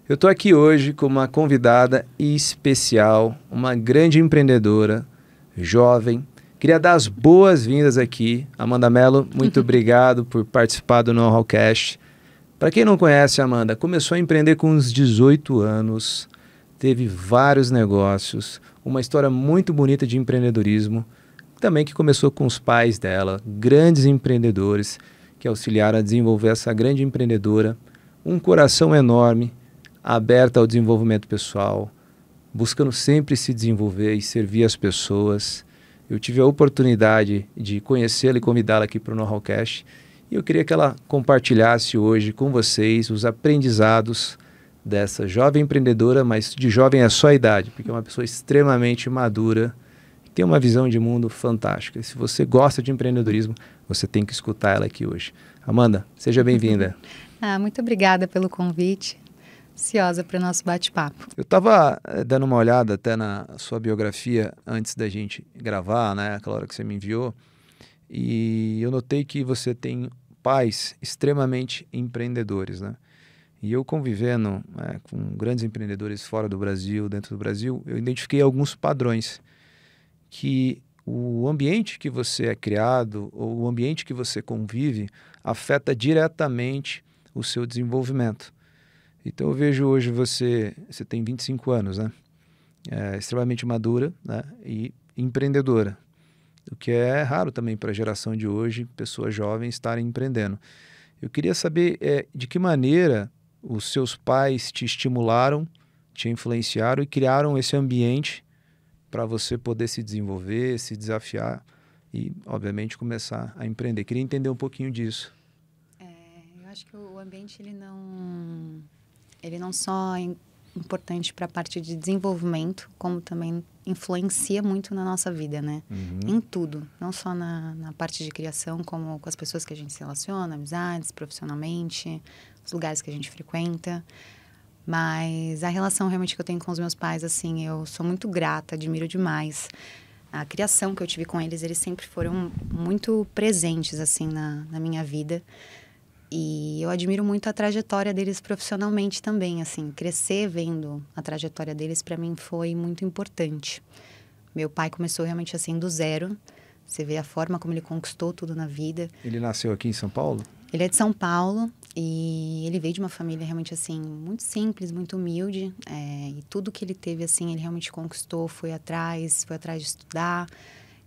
Eu estou aqui hoje com uma convidada especial, uma grande empreendedora, jovem. Queria dar as boas-vindas aqui. Amanda Mello, muito obrigado por participar do Know How Cash. Para quem não conhece a Amanda, começou a empreender com uns 18 anos, teve vários negócios, uma história muito bonita de empreendedorismo, também que começou com os pais dela, grandes empreendedores que auxiliaram a desenvolver essa grande empreendedora, um coração enorme, aberta ao desenvolvimento pessoal, buscando sempre se desenvolver e servir as pessoas. Eu tive a oportunidade de conhecê-la e convidá-la aqui para o Know How Cash, e eu queria que ela compartilhasse hoje com vocês os aprendizados dessa jovem empreendedora, mas de jovem é só a idade, porque é uma pessoa extremamente madura, que tem uma visão de mundo fantástica. E se você gosta de empreendedorismo, você tem que escutar ela aqui hoje. Amanda, seja bem-vinda. Muito obrigada pelo convite. Ansiosa para o nosso bate-papo. Eu estava dando uma olhada até na sua biografia antes da gente gravar, né? Aquela hora que você me enviou. E eu notei que você tem pais extremamente empreendedores, né? E eu convivendo com grandes empreendedores fora do Brasil, dentro do Brasil, eu identifiquei alguns padrões que o ambiente que você é criado ou o ambiente que você convive afeta diretamente o seu desenvolvimento. Então eu vejo hoje você tem 25 anos, né? Extremamente madura, né? E empreendedora, o que é raro também para a geração de hoje, pessoas jovens estarem empreendendo. Eu queria saber de que maneira os seus pais te estimularam, te influenciaram e criaram esse ambiente para você poder se desenvolver, se desafiar e, obviamente, começar a empreender. Queria entender um pouquinho disso. Eu acho que o ambiente ele não só é importante para a parte de desenvolvimento, como também influencia muito na nossa vida, né? Em tudo, não só na parte de criação, como com as pessoas que a gente se relaciona, amizades, profissionalmente, os lugares que a gente frequenta. Mas a relação realmente que eu tenho com os meus pais, assim, eu sou muito grata, admiro demais. A criação que eu tive com eles, eles sempre foram muito presentes, assim, na minha vida. E eu admiro muito a trajetória deles profissionalmente também, assim, crescer vendo a trajetória deles para mim foi muito importante. Meu pai começou realmente assim do zero, você vê a forma como ele conquistou tudo na vida. Ele nasceu aqui em São Paulo? Ele é de São Paulo e ele veio de uma família realmente assim, muito simples, muito humilde, e tudo que ele teve assim, ele realmente conquistou, foi atrás de estudar.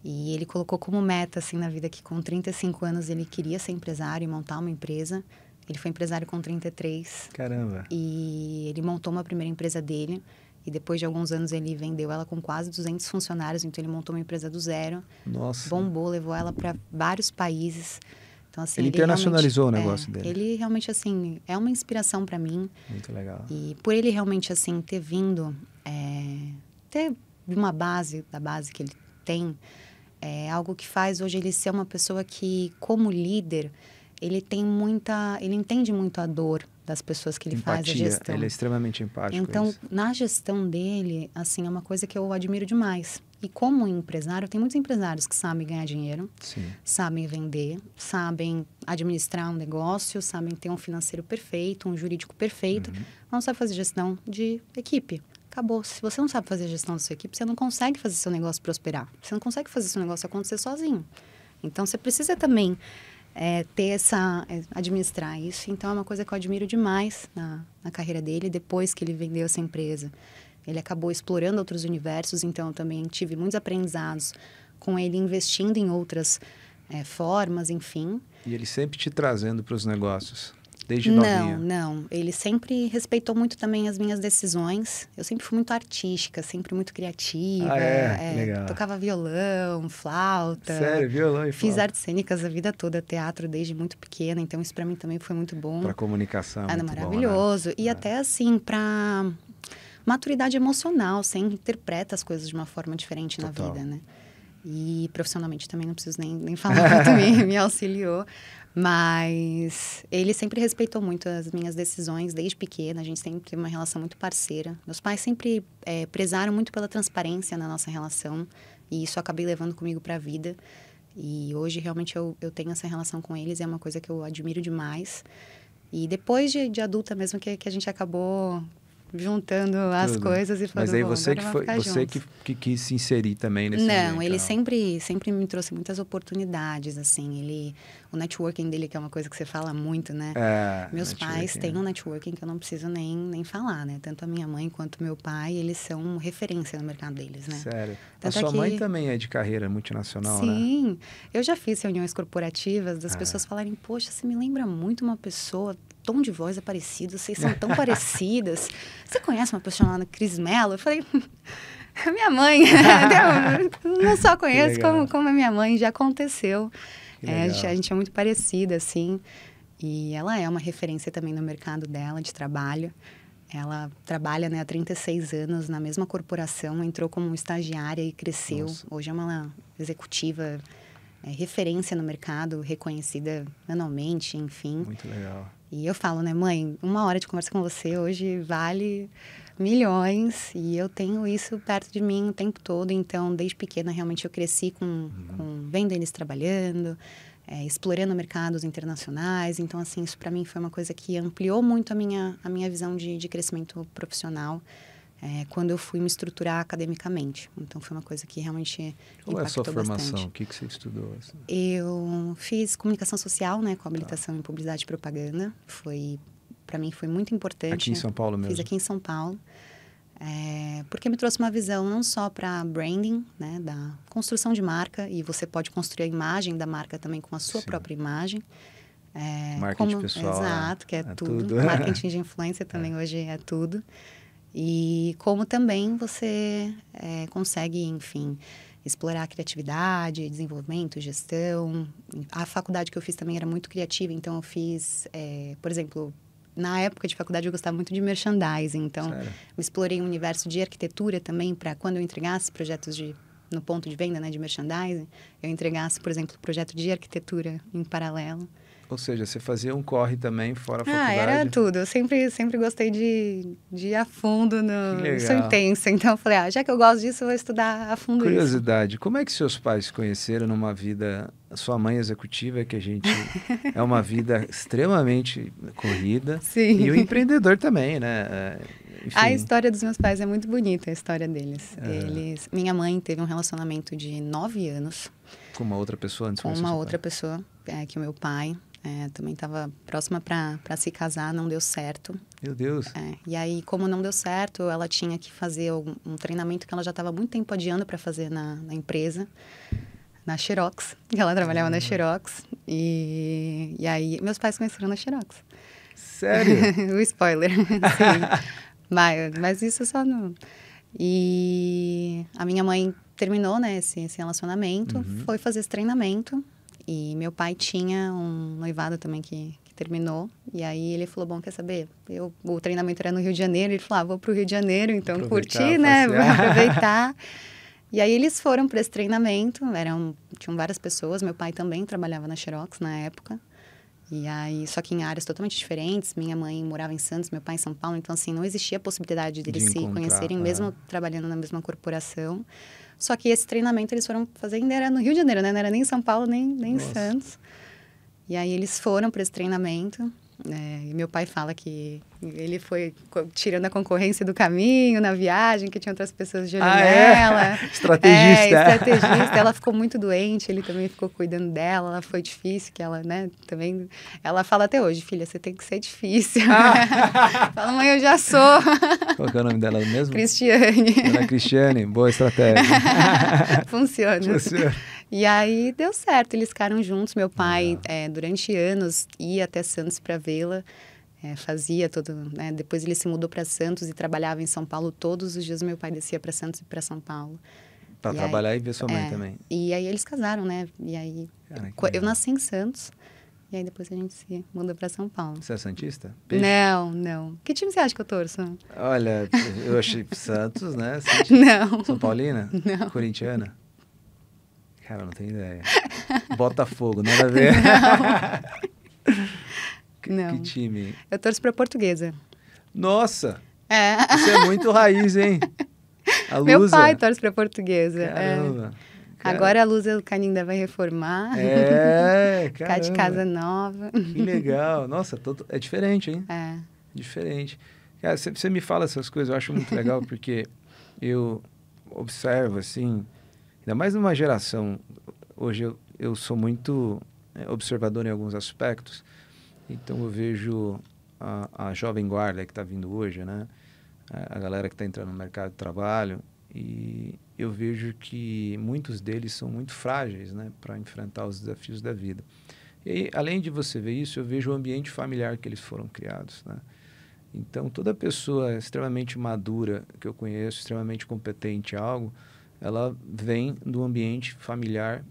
E ele colocou como meta, assim, na vida que com 35 anos ele queria ser empresário e montar uma empresa. Ele foi empresário com 33. Caramba! E ele montou uma primeira empresa dele. E depois de alguns anos ele vendeu ela com quase 200 funcionários. Então ele montou uma empresa do zero. Nossa! Bombou, levou ela para vários países. Então, assim, ele internacionalizou o negócio dele. Ele realmente, assim, é uma inspiração para mim. Muito legal. E por ele realmente, assim, ter vindo, ter uma base, da base que ele tem... É algo que faz hoje ele ser uma pessoa que, como líder, ele entende muito a dor das pessoas que ele faz a gestão. Ele é extremamente empático. Então, na gestão dele, assim, é uma coisa que eu admiro demais. E como empresário, tem muitos empresários que sabem ganhar dinheiro, sabem vender, sabem administrar um negócio, sabem ter um financeiro perfeito, um jurídico perfeito, não sabe fazer gestão de equipe. Acabou. Se você não sabe fazer a gestão da sua equipe, você não consegue fazer seu negócio prosperar. Você não consegue fazer seu negócio acontecer sozinho. Então, você precisa também administrar isso. Então, é uma coisa que eu admiro demais na carreira dele, depois que ele vendeu essa empresa. Ele acabou explorando outros universos, então eu também tive muitos aprendizados com ele investindo em outras formas, enfim. E ele sempre te trazendo para os negócios? Desde novinha? Não. Ele sempre respeitou muito também as minhas decisões. Eu sempre fui muito artística, sempre muito criativa. Legal. Tocava violão, flauta. Sério? Violão e flauta? Fiz artes cênicas a vida toda, teatro desde muito pequena. Então, isso para mim também foi muito bom. Para comunicação, muito maravilhoso. Bom, né? E até, assim, para maturidade emocional. Você interpreta as coisas de uma forma diferente Total. na vida, né? E profissionalmente também não preciso nem falar muito, me auxiliou. Mas ele sempre respeitou muito as minhas decisões desde pequena. A gente sempre teve uma relação muito parceira. Meus pais sempre prezaram muito pela transparência na nossa relação. E isso eu acabei levando comigo para a vida. E hoje, realmente, eu tenho essa relação com eles. É uma coisa que eu admiro demais. E depois de adulta mesmo, que a gente acabou juntando as coisas e falando, mas aí bom, você que quis se inserir também nesse ambiente. Não, ele sempre me trouxe muitas oportunidades, assim, o networking dele, que é uma coisa que você fala muito, né? Meus pais têm um networking que eu não preciso nem falar, né? Tanto a minha mãe quanto meu pai, eles são referência no mercado deles, né? Sério? Tanto a sua mãe também é de carreira multinacional, né? Sim, eu já fiz reuniões corporativas das pessoas falarem, poxa, você me lembra muito uma pessoa, tom de voz é parecido, vocês são tão parecidas. Você conhece uma pessoa chamada Cris Mello? Eu falei, minha mãe. Eu não só conheço como a minha mãe, já aconteceu. A gente é muito parecida, assim. E ela é uma referência também no mercado dela, de trabalho. Ela trabalha, né, há 36 anos na mesma corporação, entrou como estagiária e cresceu. Nossa. Hoje é uma executiva, referência no mercado, reconhecida anualmente, enfim. Muito legal. E eu falo, né, mãe, 1 hora de conversa com você hoje vale milhões e eu tenho isso perto de mim o tempo todo. Então, desde pequena, realmente eu cresci com vendo eles trabalhando, explorando mercados internacionais. Então, assim, isso para mim foi uma coisa que ampliou muito a minha visão de crescimento profissional quando eu fui me estruturar academicamente. Então, foi uma coisa que realmente Qual é a sua formação? Bastante. O que você estudou? Assim? Eu fiz comunicação social, né, com habilitação em publicidade e propaganda. Para mim, foi muito importante. Aqui em São Paulo mesmo? Fiz aqui em São Paulo. Porque me trouxe uma visão não só para branding, né, da construção de marca, e você pode construir a imagem da marca também com a sua própria imagem. Marketing pessoal. Exato, que é tudo. Marketing de influência também hoje é tudo. E como também você consegue, enfim, explorar a criatividade, desenvolvimento, gestão. A faculdade que eu fiz também era muito criativa, então eu fiz, por exemplo, na época de faculdade eu gostava muito de merchandising, então eu explorei um universo de arquitetura também para quando eu entregasse projetos no ponto de venda, né, de merchandising, eu entregasse, por exemplo, projeto de arquitetura em paralelo. Ou seja, você fazia um corre também fora a faculdade? Era tudo. Eu sempre gostei de ir a fundo no... Sou intensa. Então, eu falei, já que eu gosto disso, eu vou estudar a fundo Curiosidade, como é que seus pais se conheceram numa vida... Sua mãe executiva, que a gente... é uma vida extremamente corrida. Sim. E o empreendedor também, né? Enfim. A história dos meus pais é muito bonita, a história deles. Minha mãe teve um relacionamento de 9 anos. Com uma outra pessoa antes de conhecer Com uma outra pessoa, que o meu pai... também estava próxima para se casar, não deu certo. Meu Deus! E aí, como não deu certo, ela tinha que fazer um treinamento que ela já estava muito tempo adiando para fazer na empresa, na Xerox. Ela trabalhava na Xerox. E aí, meus pais se conheceram na Xerox. Sério? O spoiler, sim. Mas isso só não... E a minha mãe terminou, né, esse relacionamento, foi fazer esse treinamento. E meu pai tinha um noivado também que terminou. E aí ele falou, bom, quer saber? O treinamento era no Rio de Janeiro. Ele falou, vou pro Rio de Janeiro, então curtir, né? Vou aproveitar. E aí eles foram para esse treinamento. Tinham várias pessoas. Meu pai também trabalhava na Xerox na época. E aí, só que em áreas totalmente diferentes. Minha mãe morava em Santos, meu pai em São Paulo. Então, assim, não existia a possibilidade deles se conhecerem, mesmo trabalhando na mesma corporação. Só que esse treinamento eles foram fazer ainda era no Rio de Janeiro, né? Não era nem em São Paulo, nem em Santos. E aí eles foram para esse treinamento. E meu pai fala que ele foi tirando a concorrência do caminho na viagem, que tinha outras pessoas de olho nela. Estrategista. Estrategista. Ela ficou muito doente, ele também ficou cuidando dela. Ela foi difícil, que ela, né, também... Ela fala até hoje, filha, você tem que ser difícil. Fala, mãe, eu já sou. Qual que é o nome dela mesmo? Cristiane. Dona Cristiane, boa estratégia. Funciona. E aí deu certo, eles ficaram juntos. Meu pai, durante anos, ia até Santos para vê-la, fazia todo... Né? Depois ele se mudou para Santos e trabalhava em São Paulo. Todos os dias meu pai descia para Santos e para São Paulo. Para trabalhar e ver sua mãe também. E aí eles casaram, né? E aí eu nasci em Santos, e aí depois a gente se mudou para São Paulo. Você é santista? Peixe? Não. Que time você acha que eu torço? Olha, eu achei Santos, né? Não. São Paulina? Não. Corintiana? Cara, não tenho ideia. Botafogo, nada a ver. Não. Que time? Eu torço pra Portuguesa. Nossa! Isso é muito raiz, hein? A Lusa. Meu pai torce pra Portuguesa. Caramba. Agora a Lusa do Canindé vai reformar. Caramba. Ficar de casa nova. Que legal. Nossa, é diferente, hein? É. Diferente. Cara, você me fala essas coisas, eu acho muito legal, porque eu observo, assim, ainda mais numa geração, hoje eu sou muito observador em alguns aspectos, então eu vejo a jovem guarda que está vindo hoje, né? A galera que está entrando no mercado de trabalho, e eu vejo que muitos deles são muito frágeis, né, para enfrentar os desafios da vida. E aí, além de você ver isso, eu vejo o ambiente familiar que eles foram criados, né? Então, toda pessoa extremamente madura que eu conheço, extremamente competente em algo, ela vem do ambiente familiar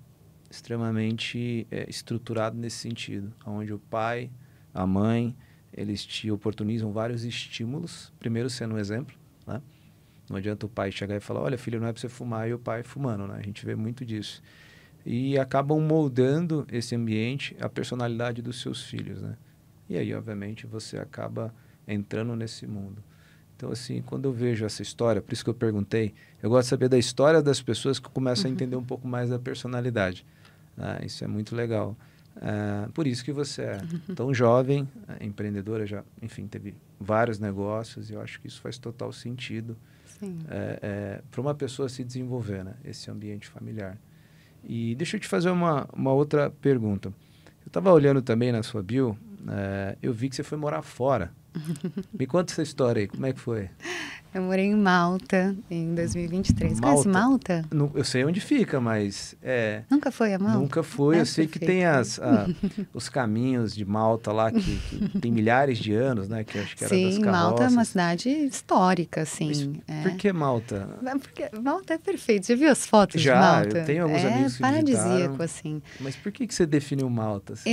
extremamente estruturado nesse sentido, onde o pai, a mãe, eles te oportunizam vários estímulos, primeiro sendo um exemplo, né? Não adianta o pai chegar e falar, olha, filho, não é para você fumar, e o pai fumando, né? A gente vê muito disso. E acabam moldando esse ambiente, a personalidade dos seus filhos, né? E aí, obviamente, você acaba entrando nesse mundo. Então, assim, quando eu vejo essa história, por isso que eu perguntei, eu gosto de saber da história das pessoas que começam a entender um pouco mais da personalidade. Isso é muito legal. Por isso que você é tão jovem, empreendedora, já, enfim, teve vários negócios, e eu acho que isso faz total sentido para uma pessoa se desenvolver, né? Esse ambiente familiar. E deixa eu te fazer uma outra pergunta. Eu estava olhando também na sua bio, eu vi que você foi morar fora. Me conta essa história aí, como é que foi? Eu morei em Malta em 2023. Conhece Malta? Eu sei onde fica, mas... Nunca foi a Malta? Nunca fui. Eu sei que tem os caminhos de Malta lá, que tem milhares de anos, né? Que acho que era das carroças. Sim, Malta é uma cidade histórica, assim. Por que Malta? Porque Malta é perfeito. Já viu as fotos de Malta? Já, eu tenho alguns amigos que paradisíaco, assim. Mas por que você definiu Malta? Assim?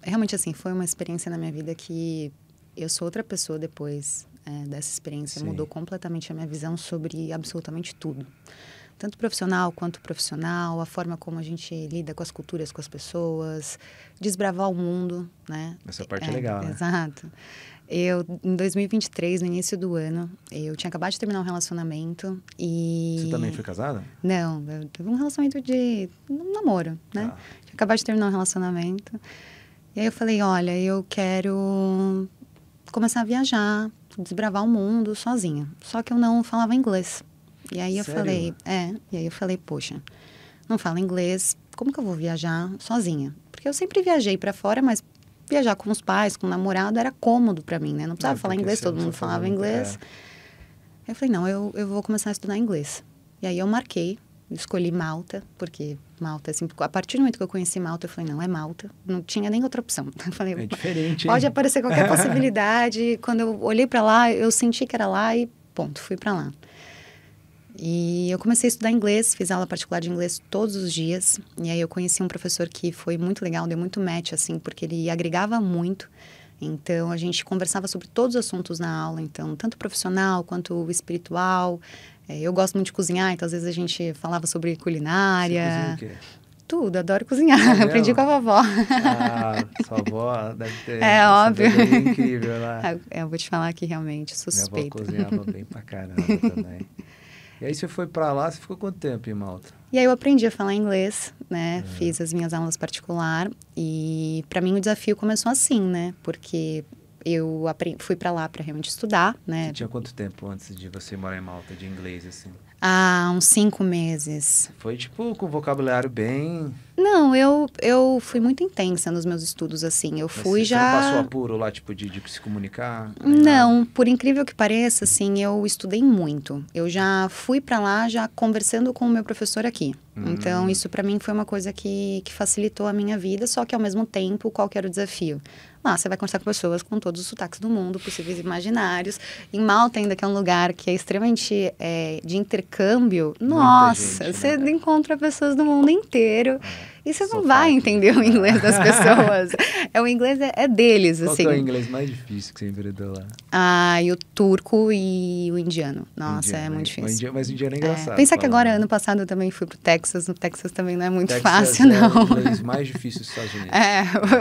Realmente, assim, foi uma experiência na minha vida que eu sou outra pessoa depois dessa experiência. Sim. Mudou completamente a minha visão sobre absolutamente tudo. Tanto profissional quanto profissional, a forma como a gente lida com as culturas, com as pessoas, desbravar o mundo, né? Essa parte é legal, né? Exato. Em 2023, no início do ano, eu tinha acabado de terminar um relacionamento e... Você também foi casada? Não, eu tive um relacionamento de um namoro, né? Tinha acabado de terminar um relacionamento. E aí eu falei, olha, eu quero começar a viajar, desbravar o mundo sozinha. Só que eu não falava inglês. E aí eu falei, poxa, não falo inglês, como que eu vou viajar sozinha? Porque eu sempre viajei para fora, mas viajar com os pais, com o namorado, era cômodo para mim, né? Não precisava falar inglês, todo mundo falava inglês. Aí eu falei, não, eu vou começar a estudar inglês. E aí eu escolhi Malta, porque Malta, assim, a partir do momento que eu conheci Malta, eu falei, não, é Malta. Não tinha nem outra opção. Eu falei, é diferente, pode aparecer qualquer possibilidade. Quando eu olhei para lá, eu senti que era lá e ponto, fui para lá. E eu comecei a estudar inglês, fiz aula particular de inglês todos os dias. E aí eu conheci um professor que foi muito legal, deu muito match, assim, porque ele agregava muito. Então, a gente conversava sobre todos os assuntos na aula, então, tanto profissional quanto espiritual. Eu gosto muito de cozinhar, então às vezes a gente falava sobre culinária. Você cozinha o quê? Tudo, adoro cozinhar. Aprendi com a vovó. Sua avó deve ter... óbvio. Incrível lá. Eu vou te falar que realmente suspeita. Minha avó cozinhava bem pra caramba também. E aí você foi pra lá, você ficou quanto tempo em Malta? E aí eu aprendi a falar inglês, né? Fiz as minhas aulas particular e pra mim o desafio começou assim, né? Porque eu fui pra lá pra realmente estudar, né? Você tinha quanto tempo antes de você morar em Malta, de inglês, assim? Uns 5 meses. Foi, tipo, com vocabulário bem... Não, eu fui muito intensa nos meus estudos, assim. Mas você não passou apuro lá, tipo, de se comunicar? Não, por incrível que pareça, assim, eu estudei muito. Eu já fui pra lá já conversando com o meu professor aqui. Então, isso pra mim foi uma coisa que facilitou a minha vida, só que ao mesmo tempo, qual que era o desafio? Lá, você vai conversar com pessoas com todos os sotaques do mundo, possíveis e imaginários. Em Malta, ainda, que é um lugar que é extremamente de intercâmbio, nossa, gente, você encontra pessoas do mundo inteiro. E você não vai entender o inglês das pessoas. O inglês é deles, Qual assim. Qual é o inglês mais difícil que você enveredou lá? E o turco e o indiano. Nossa, indiano, é muito difícil. Mas o indiano é engraçado. Pensa que agora, ano passado, eu também fui pro Texas. No Texas também não é muito fácil, não. É o inglês mais difícil dos Estados Unidos.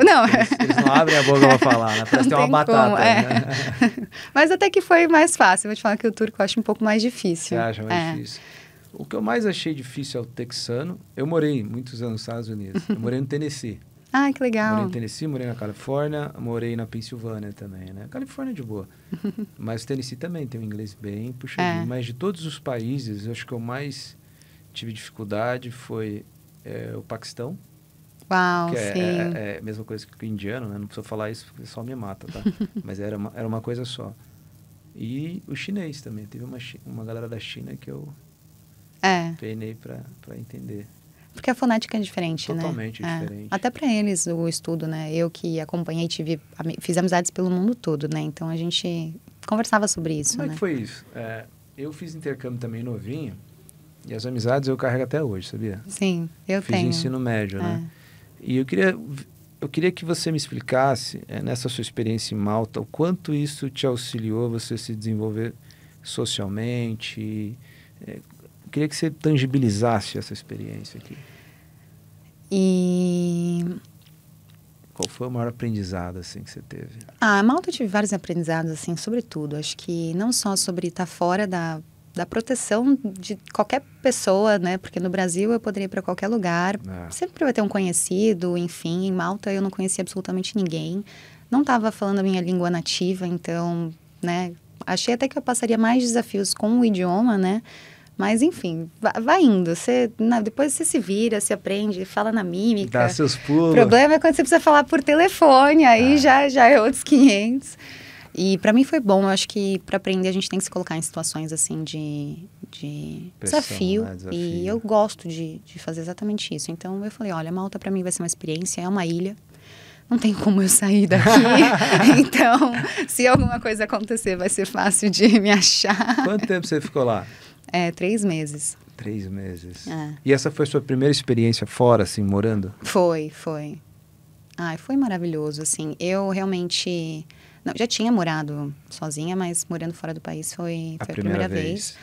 Não. Eles não abrem a boca pra falar, né? Parece que tem uma batata. Né? Mas até que foi mais fácil. Vou te falar que o turco eu acho um pouco mais difícil. Você acha mais difícil? O que eu mais achei difícil é o texano. Eu morei muitos anos nos Estados Unidos. Eu morei no Tennessee. Ah, que legal. Morei em Tennessee, morei na Califórnia, morei na Pensilvânia também, né? Califórnia é de boa. Mas Tennessee também tem um inglês bem puxadinho. Mas de todos os países, eu acho que eu mais tive dificuldade foi o Paquistão. Uau, que sim. é a mesma coisa que o indiano, né? Não precisa falar isso, porque só me mata, tá? Mas era uma coisa só. E o chinês também. Teve uma galera da China que eu penei pra entender. Porque a fonética é diferente, Totalmente né? diferente. Até para eles o estudo, né? Eu que acompanhei, fiz amizades pelo mundo todo, né? Então a gente conversava sobre isso, Como é né? que foi isso? Eu fiz intercâmbio também novinho e as amizades eu carrego até hoje, sabia? Sim, eu fiz tenho. Ensino médio, né? E eu queria que você me explicasse, nessa sua experiência em Malta, o quanto isso te auxiliou a você se desenvolver socialmente. Eu queria que você tangibilizasse essa experiência aqui. Qual foi o maior aprendizado assim, que você teve? Malta eu tive vários aprendizados, assim, sobretudo. Acho que não só sobre estar fora da proteção de qualquer pessoa, né? Porque no Brasil eu poderia ir para qualquer lugar. Sempre vai ter um conhecido, enfim. Em Malta eu não conhecia absolutamente ninguém. Não estava falando a minha língua nativa, então, né? Achei até que eu passaria mais desafios com o idioma, né? Mas, enfim, vai indo. Depois você se vira, se aprende, fala na mímica. Dá seus pulos. O problema é quando você precisa falar por telefone, aí já é outros 500. E para mim foi bom. Eu acho que para aprender a gente tem que se colocar em situações, assim, de pressão, desafio. né? Desafio. E eu gosto de fazer exatamente isso. Então, eu falei, olha, Malta para mim vai ser uma experiência, é uma ilha. Não tem como eu sair daqui. Então, se alguma coisa acontecer, vai ser fácil de me achar. Quanto tempo você ficou lá? 3 meses. 3 meses. E essa foi a sua primeira experiência fora, assim, morando? Foi. Foi maravilhoso, assim. Eu realmente... Não, já tinha morado sozinha, mas morando fora do país foi a primeira vez.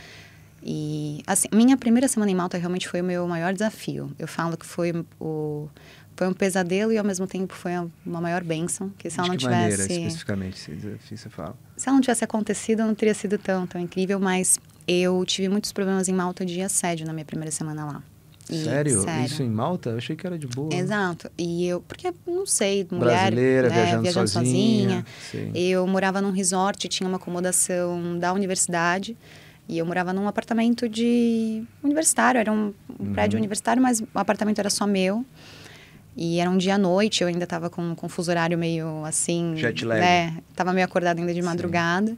E, assim, minha primeira semana em Malta realmente foi o meu maior desafio. Eu falo que foi um pesadelo e, ao mesmo tempo, foi uma maior bênção. Que se ela não tivesse... maneira, especificamente, esse desafio você fala? Se ela não tivesse acontecido, não teria sido tão incrível, mas eu tive muitos problemas em Malta de assédio na minha primeira semana lá. Sério? Isso em Malta? Eu achei que era de boa. Exato. porque, não sei, mulher... Brasileira, né, viajando sozinha. Eu morava num resort, tinha uma acomodação da universidade. E eu morava num apartamento universitário. Era um prédio universitário, mas o apartamento era só meu. E era um dia à noite, eu ainda estava com um fuso horário meio assim... Jet lag. Né? Tava meio acordada ainda de madrugada.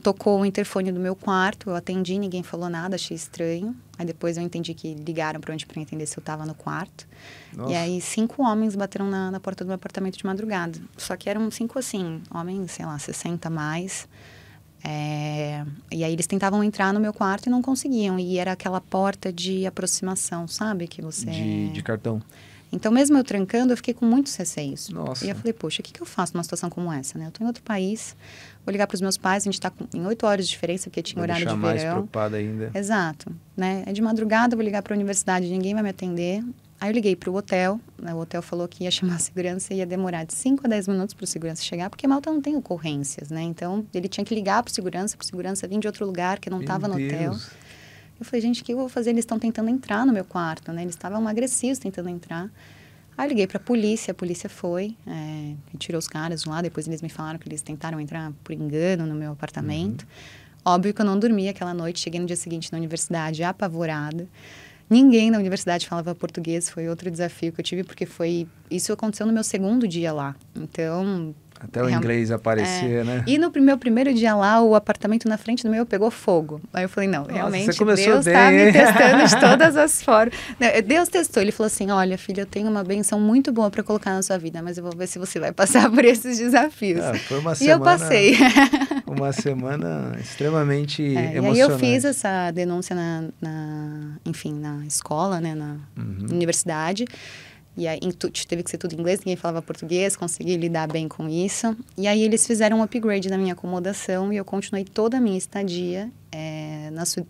Tocou o interfone do meu quarto, eu atendi, ninguém falou nada, achei estranho. Aí depois eu entendi que ligaram para entender se eu estava no quarto. Nossa. E aí 5 homens bateram na porta do meu apartamento de madrugada. Só que eram 5, assim, homens, sei lá, 60 mais. E aí eles tentavam entrar no meu quarto e não conseguiam. E era aquela porta de aproximação, sabe? Que você... De cartão. Então, mesmo eu trancando, eu fiquei com muitos receios. Nossa. E eu falei, poxa, o que eu faço numa situação como essa, né? Eu estou em outro país, vou ligar para os meus pais, a gente está em 8 horas de diferença, porque tinha horário de verão. mais preocupada ainda. Exato. Né? É de madrugada, eu vou ligar para a universidade, ninguém vai me atender. Aí eu liguei para o hotel, né? O hotel falou que ia chamar a segurança e ia demorar de 5 a 10 minutos para o segurança chegar, porque Malta não tem ocorrências, né? Então, ele tinha que ligar para o segurança vir de outro lugar, que não estava no hotel. Eu falei, gente, o que eu vou fazer? Eles estão tentando entrar no meu quarto, né? Eles estavam agressivos tentando entrar. Aí eu liguei para a polícia foi, tirou os caras de lá, depois eles me falaram que eles tentaram entrar por engano no meu apartamento. Óbvio que eu não dormi aquela noite, cheguei no dia seguinte na universidade apavorada. Ninguém na universidade falava português, foi outro desafio que eu tive, porque isso aconteceu no meu 2º dia lá. Então... Até o inglês aparecer, né? E no meu primeiro dia lá, o apartamento na frente do meu pegou fogo. Aí eu falei, não, realmente, Deus está me testando de todas as formas. Deus testou, ele falou assim, olha, filha, eu tenho uma benção muito boa para colocar na sua vida, mas eu vou ver se você vai passar por esses desafios. Foi uma semana, e eu passei. Uma semana extremamente emocionante. E aí eu fiz essa denúncia na escola, né, na universidade. E aí teve que ser tudo em inglês, ninguém falava português, consegui lidar bem com isso. E aí eles fizeram um upgrade na minha acomodação e eu continuei toda a minha estadia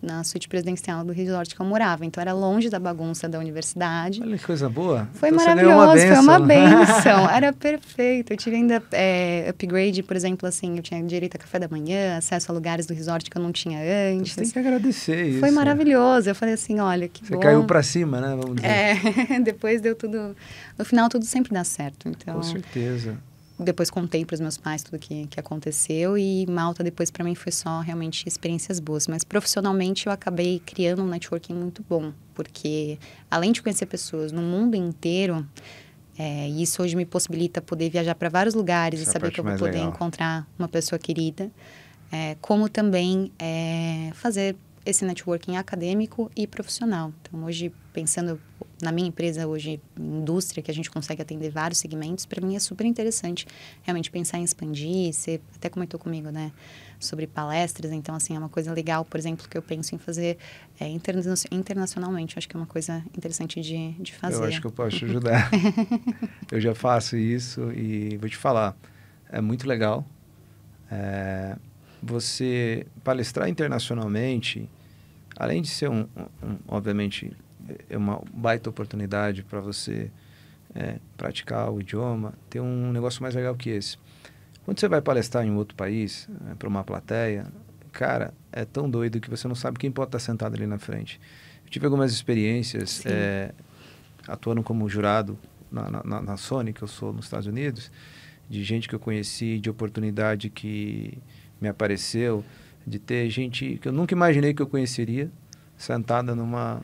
na suíte presidencial do resort que eu morava. Então, era longe da bagunça da universidade. Olha que coisa boa. Foi então, maravilhoso, foi uma bênção. Era perfeito. Eu tive ainda upgrade, por exemplo, assim, eu tinha direito a café da manhã, acesso a lugares do resort que eu não tinha antes. Você tem que agradecer isso. Foi maravilhoso. Eu falei assim, olha, que Você bom. Você caiu pra cima, né? Vamos dizer. Depois deu tudo... No final, tudo sempre dá certo. Então, com certeza. Depois contei para os meus pais tudo que aconteceu e Malta depois para mim foi só realmente experiências boas. Mas profissionalmente eu acabei criando um networking muito bom, porque além de conhecer pessoas no mundo inteiro, isso hoje me possibilita poder viajar para vários lugares e saber que eu vou poder encontrar uma pessoa querida, como também fazer esse networking acadêmico e profissional. Então hoje, pensando na minha empresa hoje, indústria, que a gente consegue atender vários segmentos, para mim é super interessante realmente pensar em expandir. Você até comentou comigo, né, sobre palestras. Então, assim, é uma coisa legal, por exemplo, que eu penso em fazer internacionalmente. Eu acho que é uma coisa interessante de fazer. Eu acho que eu posso te ajudar. Eu já faço isso e vou te falar, é muito legal. Você palestrar internacionalmente, além de ser obviamente, é uma baita oportunidade para você praticar o idioma, tem um negócio mais legal que esse. Quando você vai palestrar em outro país, para uma plateia, cara, é tão doido que você não sabe quem pode estar sentado ali na frente. Eu tive algumas experiências atuando como jurado na Sony, que eu sou nos Estados Unidos, de gente que eu conheci, de oportunidade que me apareceu, de ter gente que eu nunca imaginei que eu conheceria, sentada numa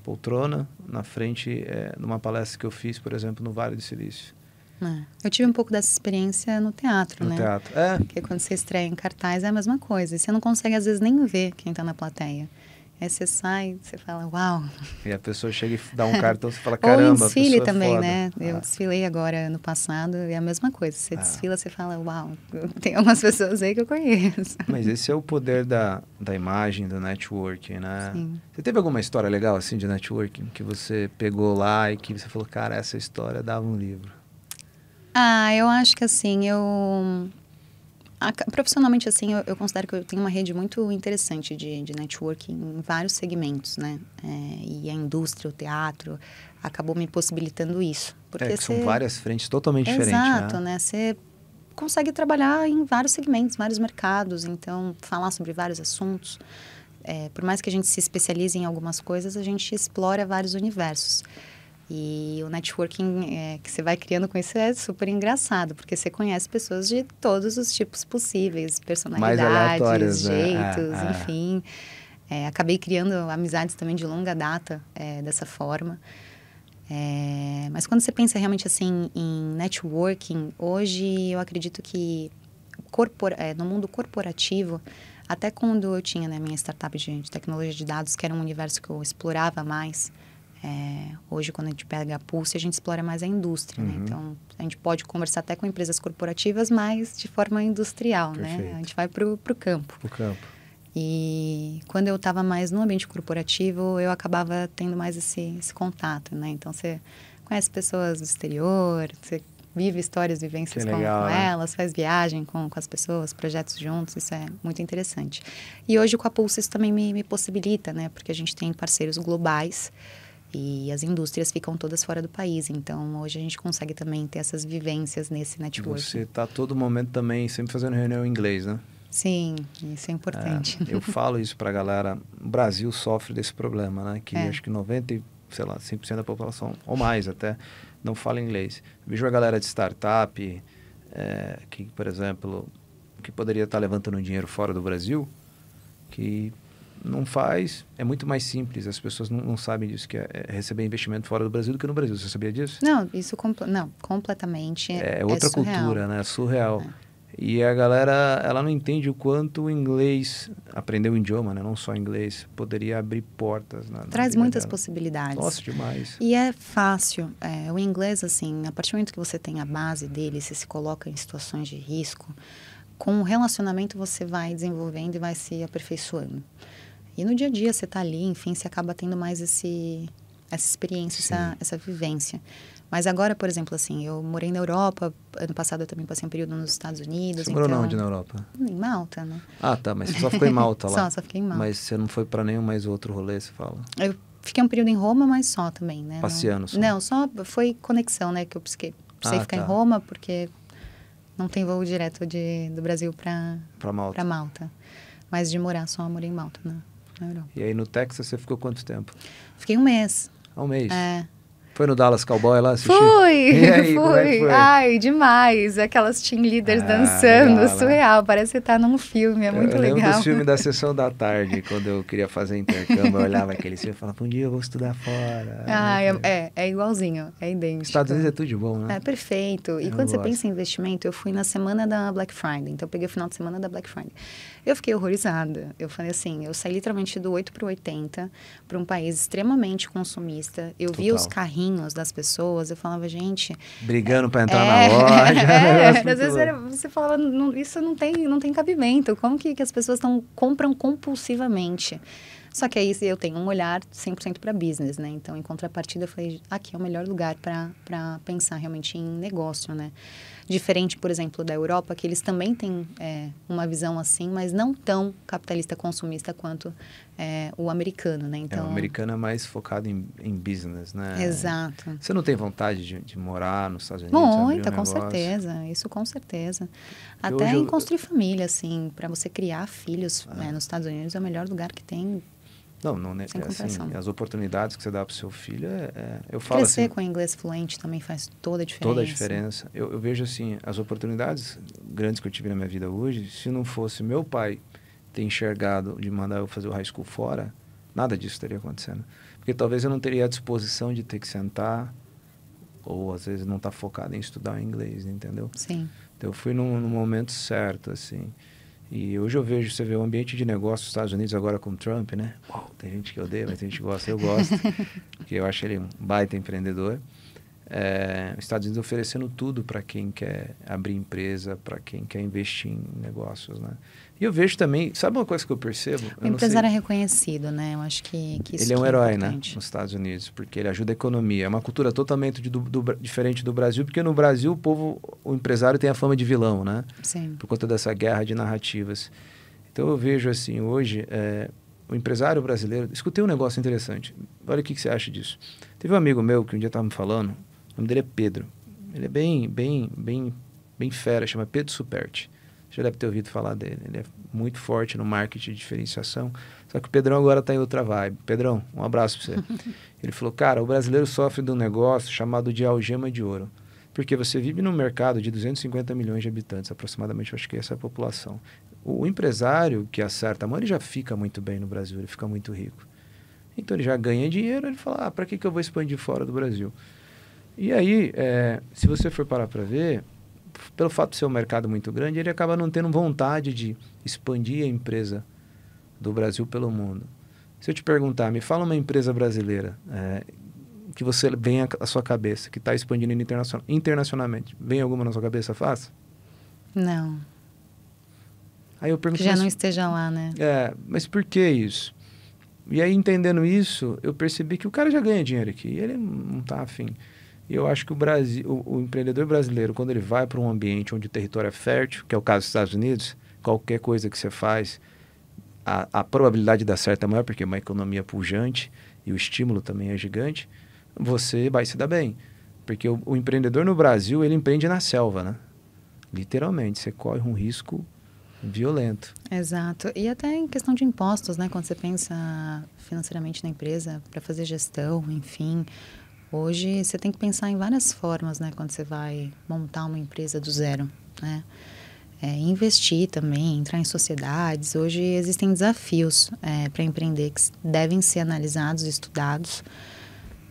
poltrona na frente, numa palestra que eu fiz, por exemplo, no Vale do Silício. Eu tive um pouco dessa experiência no teatro, né? No teatro, Porque quando você estreia em cartaz é a mesma coisa. E você não consegue, às vezes, nem ver quem está na plateia. Aí você sai, você fala, uau. E a pessoa chega e dá um cartão, você fala, caramba, ou em desfile também, foda. né? Eu desfilei agora, no passado, e é a mesma coisa. Você desfila, você fala, uau, tem algumas pessoas aí que eu conheço. Mas esse é o poder da imagem, do networking, né? Sim. Você teve alguma história legal, assim, de networking, que você pegou lá e que você falou, cara, essa história dava um livro? Eu acho que, assim, profissionalmente, assim, eu considero que eu tenho uma rede muito interessante de networking em vários segmentos, né? E a indústria, o teatro, acabou me possibilitando isso. Porque são várias frentes totalmente diferentes, né? Exato, né? Você consegue trabalhar em vários segmentos, vários mercados, então, falar sobre vários assuntos. Por mais que a gente se especialize em algumas coisas, a gente explora vários universos. E o networking que você vai criando com isso é super engraçado, porque você conhece pessoas de todos os tipos possíveis, personalidades, jeitos, enfim. Acabei criando amizades também de longa data dessa forma. Mas quando você pensa realmente assim em networking, hoje eu acredito que no mundo corporativo, até quando eu tinha minha startup de tecnologia de dados, que era um universo que eu explorava mais, hoje, quando a gente pega a Pulse, a gente explora mais a indústria, né? Então, a gente pode conversar até com empresas corporativas, mas de forma industrial, né? A gente vai para o campo. Pro campo. E quando eu estava mais no ambiente corporativo, eu acabava tendo mais esse contato, né? Então, você conhece pessoas do exterior, você vive histórias, vivências com elas, faz viagem com as pessoas, projetos juntos, isso é muito interessante. E hoje, com a Pulse, isso também me possibilita, né? Porque a gente tem parceiros globais, e as indústrias ficam todas fora do país. Então, hoje a gente consegue também ter essas vivências nesse network. Você está a todo momento também sempre fazendo reunião em inglês, né? Sim, isso é importante. Eu falo isso para a galera. O Brasil sofre desse problema, né? Que acho que 5% da população, ou mais até, não fala inglês. Vejo a galera de startup, que, por exemplo, que poderia estar levantando dinheiro fora do Brasil, que não faz, é muito mais simples. As pessoas não sabem disso, que é receber investimento fora do Brasil do que no Brasil. Você sabia disso? Não, isso completamente é outra cultura, né? Surreal. E a galera, ela não entende o quanto o inglês, aprender o idioma, né? Não só inglês, poderia abrir portas. Traz muitas possibilidades. Nossa, demais. E é fácil. O inglês, assim, a partir do momento que você tem a base dele, você se coloca em situações de risco, com o relacionamento você vai desenvolvendo e vai se aperfeiçoando. E no dia a dia você está ali, enfim, você acaba tendo mais essa experiência, essa vivência. Mas agora, por exemplo, assim, eu morei na Europa, ano passado eu também passei um período nos Estados Unidos. Você morou onde na Europa? Em Malta, né? Ah, tá, mas você só ficou em Malta lá. Só fiquei em Malta. Mas você não foi para nenhum mais outro rolê, você fala? Eu fiquei um período em Roma, mas só também, né? Passeando só? Não, só foi conexão, né? Que eu precisei ficar em Roma, porque não tem voo direto do Brasil para Malta. Mas de morar só, morei em Malta, na Europa. E aí no Texas você ficou quanto tempo? Fiquei um mês. Um mês? É. Foi no Dallas Cowboy lá assistir? Fui! E aí, fui. Como é que foi? Ai, demais. Aquelas team leaders dançando, legal, surreal. Parece que tá num filme, é muito legal. Eu lembro dos filmes da sessão da tarde, quando eu queria fazer intercâmbio, eu olhava aquele filme e falava, um dia eu vou estudar fora. É igualzinho, é idêntico. Estados Unidos é tudo de bom, né? É perfeito. E quando você pensa em investimento, eu fui na semana da Black Friday, então eu peguei o final de semana da Black Friday. Eu fiquei horrorizada. Eu falei assim, eu saí literalmente do 8 para o 80 para um país extremamente consumista. Eu via os carrinhos das pessoas, eu falava, gente... Brigando para entrar na loja. Às vezes você falava, isso não tem cabimento. Como que as pessoas compram compulsivamente? Só que aí eu tenho um olhar 100% para business, né? Então, em contrapartida, eu falei, aqui é o melhor lugar para pensar realmente em negócio, né? Diferente, por exemplo, da Europa, que eles também têm uma visão assim, mas não tão capitalista consumista quanto o americano, né? Então, o americano é mais focado em business, né? Exato. Você não tem vontade de morar nos Estados Unidos? Muita, com certeza. Isso com certeza. Até em construir família, assim, para você criar filhos nos Estados Unidos é o melhor lugar que tem. Não, assim, as oportunidades que você dá para o seu filho, eu falo Crescer assim, com inglês fluente também faz toda a diferença. Toda a diferença. Eu vejo assim, as oportunidades grandes que eu tive na minha vida hoje, se não fosse meu pai ter enxergado de mandar eu fazer o high school fora, nada disso estaria acontecendo. Porque talvez eu não teria a disposição de ter que sentar, ou às vezes não estar focado em estudar inglês, entendeu? Sim. Então eu fui no momento certo, assim. E hoje eu vejo, você vê o ambiente de negócio dos Estados Unidos agora com o Trump, né? Tem gente que odeia, mas tem gente que gosta. Eu gosto, porque eu acho ele um baita empreendedor. Os Estados Unidos oferecendo tudo para quem quer abrir empresa, para quem quer investir em negócios, né? E eu vejo também, sabe uma coisa que eu percebo? O empresário é reconhecido, né? Eu acho que isso ele é um herói, importante, né? Nos Estados Unidos, porque ele ajuda a economia. É uma cultura totalmente diferente do Brasil, porque no Brasil o empresário tem a fama de vilão, né? Sim. Por conta dessa guerra de narrativas. Então eu vejo assim, hoje, o empresário brasileiro... Escutei um negócio interessante. Olha o que você acha disso. Teve um amigo meu que um dia estava me falando, o nome dele é Pedro. Ele é bem fera, chama Pedro Superti. Você já deve ter ouvido falar dele. Ele é muito forte no marketing de diferenciação. Só que o Pedrão agora está em outra vibe. Pedrão, um abraço para você. Ele falou, cara, o brasileiro sofre de um negócio chamado de algema de ouro. Porque você vive num mercado de 250 milhões de habitantes, aproximadamente, eu acho que essa é a população. O empresário que acerta a mão, ele já fica muito bem no Brasil, ele fica muito rico. Então ele já ganha dinheiro, ele fala, para que eu vou expandir fora do Brasil? E aí, se você for parar para ver, pelo fato de ser um mercado muito grande, ele acaba não tendo vontade de expandir a empresa do Brasil pelo mundo. Se eu te perguntar, me fala uma empresa brasileira que você venha à sua cabeça, que está expandindo internacionalmente. Vem alguma na sua cabeça fácil? Não. Aí eu pergunto, que já não esteja lá, né? Mas por que isso? E aí, entendendo isso, eu percebi que o cara já ganha dinheiro aqui, ele não está afim. E eu acho que o empreendedor brasileiro, quando ele vai para um ambiente onde o território é fértil, que é o caso dos Estados Unidos, qualquer coisa que você faz, a probabilidade de dar certo é maior, porque é uma economia pujante e o estímulo também é gigante, você vai se dar bem. Porque o empreendedor no Brasil, ele empreende na selva, né? Literalmente, você corre um risco violento. Exato. E até em questão de impostos, né? Quando você pensa financeiramente na empresa, para fazer gestão, enfim... Hoje, você tem que pensar em várias formas, né? Quando você vai montar uma empresa do zero, né? Investir também, entrar em sociedades. Hoje, existem desafios para empreender que devem ser analisados, estudados.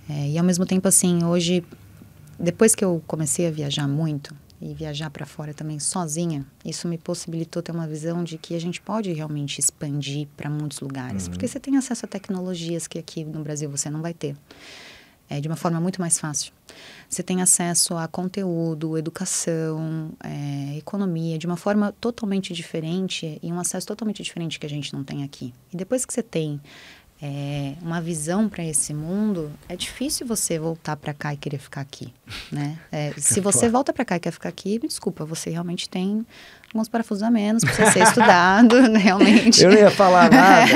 E, ao mesmo tempo, assim, hoje, depois que eu comecei a viajar muito e viajar para fora também sozinha, isso me possibilitou ter uma visão de que a gente pode realmente expandir para muitos lugares. Porque você tem acesso a tecnologias que aqui no Brasil você não vai ter. De uma forma muito mais fácil. Você tem acesso a conteúdo, educação, economia, de uma forma totalmente diferente e um acesso totalmente diferente que a gente não tem aqui. E depois que você tem uma visão para esse mundo, é difícil você voltar para cá e querer ficar aqui, né? Se você volta para cá e quer ficar aqui, me desculpa, você realmente tem alguns parafusos a menos para você ser estudado, realmente. Eu não ia falar nada,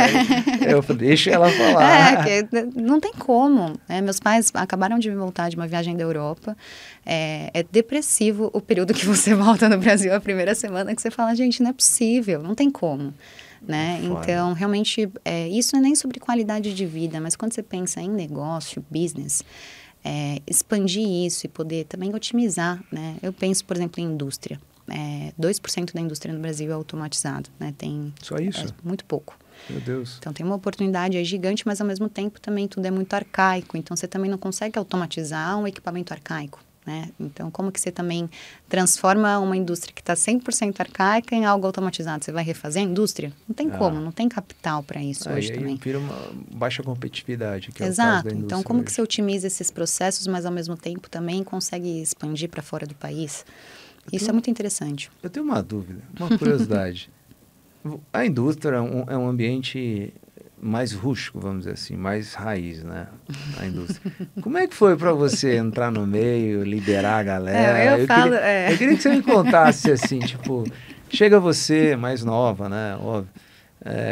eu deixo ela falar. Não tem como. Meus pais acabaram de voltar de uma viagem da Europa. É depressivo o período que você volta no Brasil, a primeira semana que você fala, gente, não é possível, não tem como. Né? Então, realmente, isso não é nem sobre qualidade de vida, mas quando você pensa em negócio, business, expandir isso e poder também otimizar, né? Eu penso, por exemplo, em indústria. 2% da indústria no Brasil é automatizado, né? Só isso? Muito pouco. Meu Deus. Então, tem uma oportunidade aí gigante, mas ao mesmo tempo também tudo é muito arcaico. Então, você também não consegue automatizar um equipamento arcaico. Né? Então, como que você também transforma uma indústria que está 100% arcaica em algo automatizado? Você vai refazer a indústria? Não tem como, não tem capital para isso hoje também. Vira uma baixa competitividade, que Exato. É o caso da indústria. Então, como hoje. que você otimiza esses processos, mas ao mesmo tempo também consegue expandir para fora do país? Isso é muito interessante. Eu tenho uma dúvida, uma curiosidade. A indústria é um ambiente mais rústico, vamos dizer assim, mais raiz, né? A indústria. Como é que foi para você entrar no meio, liderar a galera? Eu queria que você me contasse assim, tipo, chega você mais nova, né? Óbvio.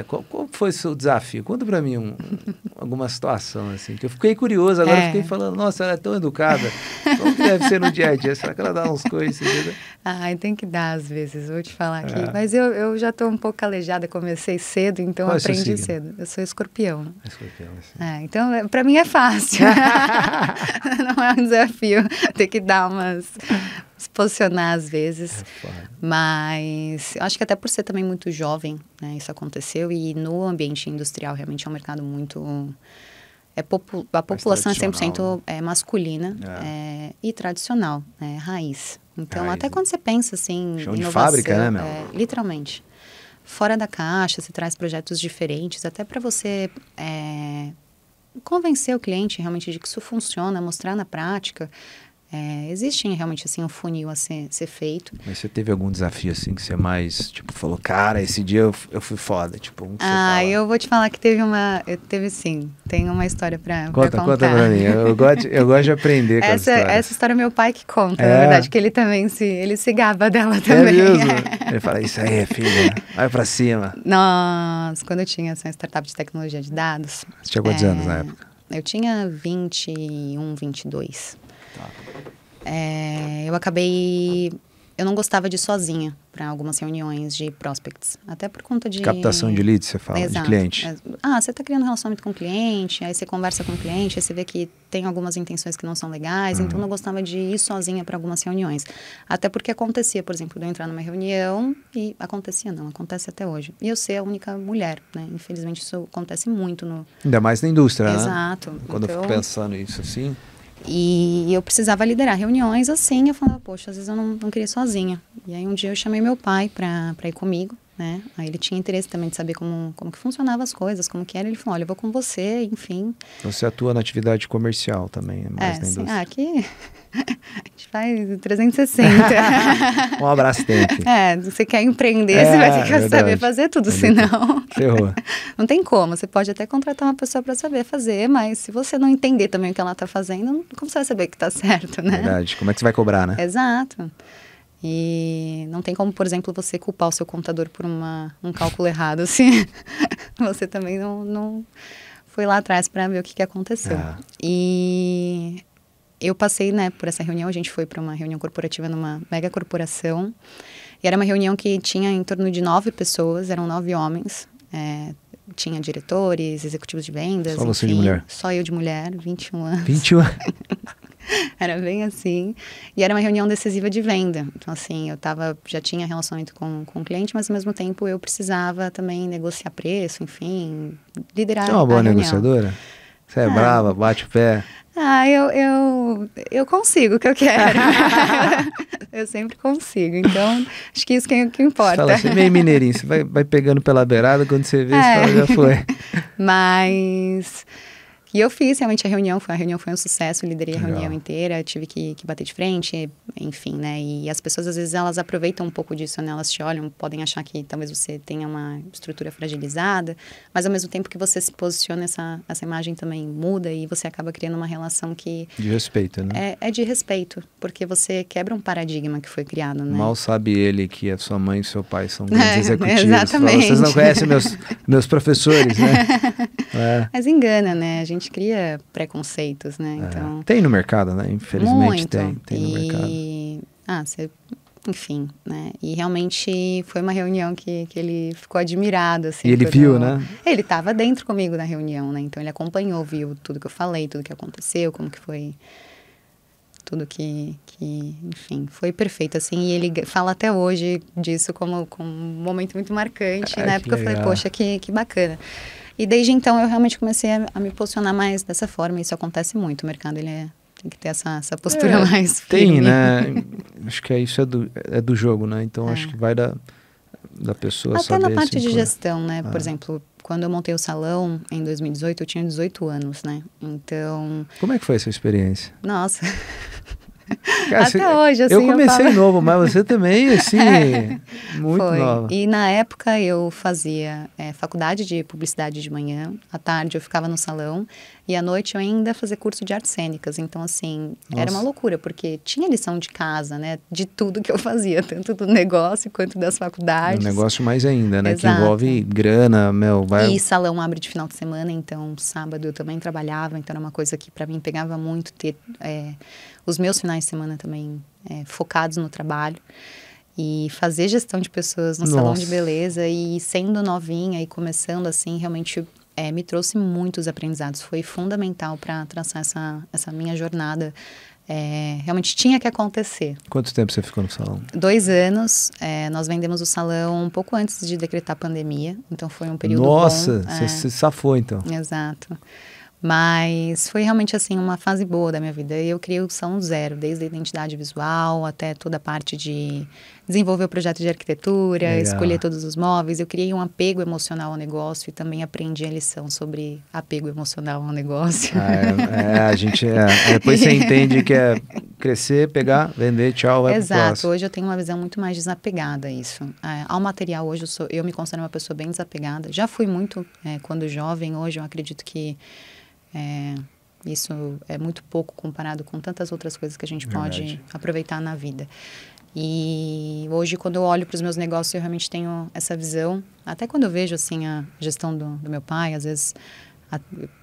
Qual foi o seu desafio? Conta para mim alguma situação assim, que eu fiquei curioso, agora fiquei falando, nossa, ela é tão educada, como que deve ser no dia a dia? Será que ela dá uns coisas? Tem que dar às vezes, vou te falar aqui. Mas eu já estou um pouco calejada, comecei cedo, então Qual aprendi cedo. Eu sou escorpião. Escorpião, assim. Então, para mim é fácil. Não é um desafio ter que dar se posicionar às vezes, mas eu acho que até por ser também muito jovem, né, isso aconteceu, e no ambiente industrial realmente é um mercado muito... a população é 100% masculina e tradicional, raiz. Então, até quando você pensa assim, chão de inovação, fábrica, né, literalmente, fora da caixa, você traz projetos diferentes, até para você convencer o cliente realmente de que isso funciona, mostrar na prática. Existe realmente assim um funil a ser feito. Mas você teve algum desafio assim que você mais, tipo, falou, cara, esse dia eu fui foda, tipo, um que você fala. Eu vou te falar que teve sim, tem uma história pra contar. Conta pra mim, eu gosto de aprender com essa história é meu pai que conta, na verdade, que ele também ele se gaba dela também. É mesmo? Ele fala, isso aí, filha, vai pra cima. Nossa, quando eu tinha essa startup de tecnologia de dados... Você tinha quantos anos na época? Eu tinha 21, 22. Tá. Eu não gostava de ir sozinha para algumas reuniões de prospects, até por conta de... Captação de leads, você fala, Exato. De cliente. Você está criando um relacionamento com o cliente, aí você conversa com o cliente, aí você vê que tem algumas intenções que não são legais, então eu não gostava de ir sozinha para algumas reuniões. Até porque acontecia, por exemplo, de eu entrar numa reunião e acontece até hoje. E eu ser a única mulher, né? Infelizmente isso acontece muito no... Ainda mais na indústria, Exato. Né? Quando eu fico pensando isso assim... E eu precisava liderar reuniões assim, eu falava, poxa, às vezes eu não queria ir sozinha. E aí um dia eu chamei meu pai para ir comigo, né? Aí ele tinha interesse também de saber como que funcionavam as coisas, como que era. Ele falou, olha, eu vou com você, enfim. Então você atua na atividade comercial também, mais na indústria. Aqui a gente faz 360. Um abraço tempo. Se você quer empreender, você vai ter que saber fazer tudo, senão... Ferrou. Não tem como, você pode até contratar uma pessoa para saber fazer, mas se você não entender também o que ela está fazendo, como você vai saber que está certo, né? Verdade, como é que você vai cobrar, né? Exato. E não tem como, por exemplo, você culpar o seu contador por um cálculo errado, assim. Você também não foi lá atrás para ver o que aconteceu. E eu passei, né, por essa reunião, a gente foi para uma reunião corporativa numa mega corporação, e era uma reunião que tinha em torno de 9 pessoas, eram 9 homens, tinha diretores, executivos de vendas, Só você de mulher? Só eu de mulher, 21 anos. 21 anos? Era bem assim. E era uma reunião decisiva de venda. Então, assim, já tinha relacionamento com o cliente, mas ao mesmo tempo eu precisava também negociar preço, enfim, liderar a reunião. Você é uma boa negociadora? Você é brava, bate o pé? Eu consigo o que eu quero. Eu sempre consigo. Então, acho que isso que importa. Você fala assim, meio mineirinho, você vai pegando pela beirada, quando você vê, você fala, já foi. Mas... E eu fiz realmente a reunião foi um sucesso, liderei a Legal. reunião inteira, tive que bater de frente, enfim, né? E as pessoas, às vezes, elas aproveitam um pouco disso, né? Elas te olham, podem achar que talvez você tenha uma estrutura fragilizada, mas ao mesmo tempo que você se posiciona, essa imagem também muda e você acaba criando uma relação que... De respeito, né? É de respeito, porque você quebra um paradigma que foi criado, né? Mal sabe ele que a sua mãe e seu pai são grandes executivos. Exatamente. Vocês não conhecem meus professores, né? Mas engana, né? A gente cria preconceitos, né? Então, tem no mercado, né? Infelizmente muito. tem no mercado. Enfim, né? E realmente foi uma reunião que ele ficou admirado, assim. E ele viu, né? Ele estava dentro comigo na reunião, né? Então ele acompanhou, viu tudo que eu falei, tudo que aconteceu, como que foi... Tudo que enfim, foi perfeito, assim. E ele fala até hoje disso como um momento muito marcante, né? Porque eu falei, poxa, que bacana. E desde então eu realmente comecei a me posicionar mais dessa forma. Isso acontece muito. O mercado, tem que ter essa postura mais firme. Tem, né? Acho que isso é do jogo, né? Então acho que vai da pessoa até saber... na parte de gestão, né? Por exemplo, quando eu montei o salão em 2018, eu tinha 18 anos, né? Então... Como é que foi essa experiência? Nossa... Cara, até hoje, assim, eu comecei novo, mas você também, assim, muito foi. nova. E na época eu fazia faculdade de publicidade de manhã, à tarde eu ficava no salão e à noite eu ainda fazia curso de artes cênicas. Então, assim, era uma loucura, porque tinha lição de casa, né, de tudo que eu fazia, tanto do negócio quanto das faculdades. Um negócio mais ainda, né, Exato. que envolve grana, vai... E salão abre de final de semana, então sábado eu também trabalhava, então era uma coisa que para mim pegava muito ter... os meus finais de semana também focados no trabalho e fazer gestão de pessoas no salão de beleza e sendo novinha e começando assim, realmente me trouxe muitos aprendizados. Foi fundamental para traçar essa minha jornada. Realmente tinha que acontecer. Quanto tempo você ficou no salão? 2 anos. Nós vendemos o salão um pouco antes de decretar a pandemia, então foi um período Nossa, bom. você safou então. Exato. Mas foi realmente, assim, uma fase boa da minha vida. E eu criei o salão zero, desde a identidade visual até toda a parte de desenvolver o projeto de arquitetura, Legal. Escolher todos os móveis. Eu criei um apego emocional ao negócio e também aprendi a lição sobre apego emocional ao negócio. A gente... depois você entende que é crescer, pegar, vender, tchau, vai pro próximo. Exato. Hoje eu tenho uma visão muito mais desapegada a isso. Ao material, hoje eu me considero uma pessoa bem desapegada. Já fui muito quando jovem. Hoje eu acredito que isso é muito pouco comparado com tantas outras coisas que a gente pode aproveitar na vida. E hoje, quando eu olho para os meus negócios, eu realmente tenho essa visão. Até quando eu vejo assim a gestão do meu pai, às vezes,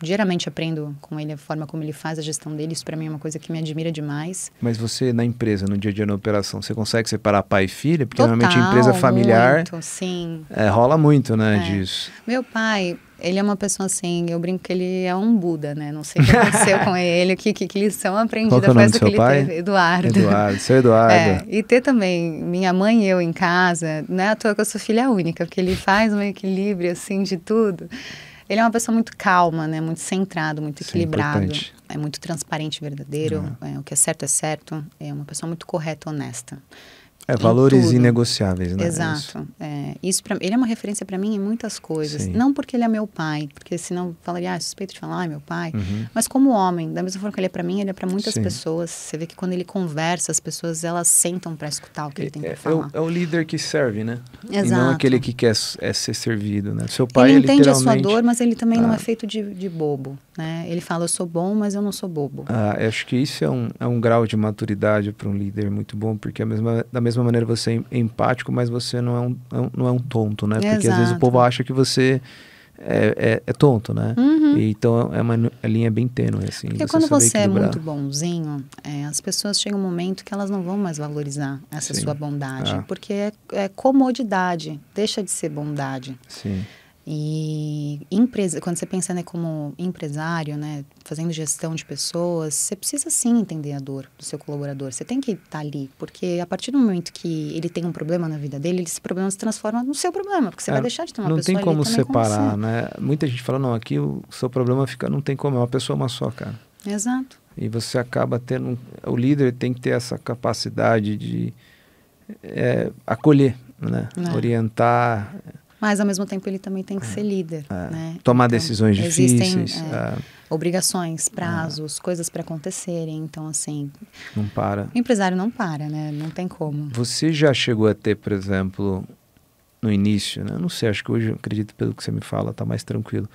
diariamente aprendo com ele a forma como ele faz a gestão dele. Isso para mim é uma coisa que me admira demais. Mas você, na empresa, no dia a dia na operação, você consegue separar pai e filha? Porque Total, normalmente empresa familiar muito, sim. Rola muito, né, disso. Meu pai, ele é uma pessoa assim, eu brinco que ele é um Buda, né? Não sei o que aconteceu com ele, que lição aprendida faz o que ele teve. Eduardo, seu Eduardo. E ter também minha mãe e eu em casa, não é à toa que eu sou filha única, porque ele faz um equilíbrio assim de tudo. Ele é uma pessoa muito calma, né? Muito centrado, muito equilibrado. Importante. É muito transparente, verdadeiro. O que é certo. É uma pessoa muito correta, honesta. Valores inegociáveis, né? Exato. Isso ele é uma referência para mim em muitas coisas. Sim. Não porque ele é meu pai, porque senão falaria, suspeito de falar, meu pai. Mas como homem, da mesma forma que ele é para mim, ele é para muitas pessoas. Você vê que quando ele conversa, as pessoas elas sentam para escutar o que ele tem para falar. É o líder que serve, né? Exato. E não aquele que quer ser servido, né? Seu pai, ele entende literalmente... a sua dor, mas ele também não é feito de bobo, né? Ele fala, eu sou bom, mas eu não sou bobo. Acho que isso é um grau de maturidade para um líder muito bom, porque da mesma maneira você é empático, mas você não é um tonto, né? Porque Exato. às vezes o povo acha que você é tonto, né? E, então é uma linha bem tênue, assim. Porque quando você é muito bonzinho, as pessoas chegam um momento que elas não vão mais valorizar essa sua bondade, porque é comodidade, deixa de ser bondade. Sim. E quando você pensa, né, como empresário, né, fazendo gestão de pessoas, você precisa sim entender a dor do seu colaborador. Você tem que estar ali, porque a partir do momento que ele tem um problema na vida dele, esse problema se transforma no seu problema, porque você vai deixar de ter uma pessoa ali. Não tem como separar, como né? Muita gente fala, não, aqui o seu problema não tem como, é uma pessoa uma só, cara. Exato. E você acaba tendo... O líder tem que ter essa capacidade de acolher, né? Orientar... Mas, ao mesmo tempo, ele também tem que ser líder, né? Tomar decisões difíceis. obrigações, prazos, coisas para acontecerem. Então, assim... Não para. O empresário não para, né? Não tem como. Você já chegou a ter, por exemplo, no início, né? Eu não sei, acho que hoje, eu acredito pelo que você me fala, tá mais tranquilo.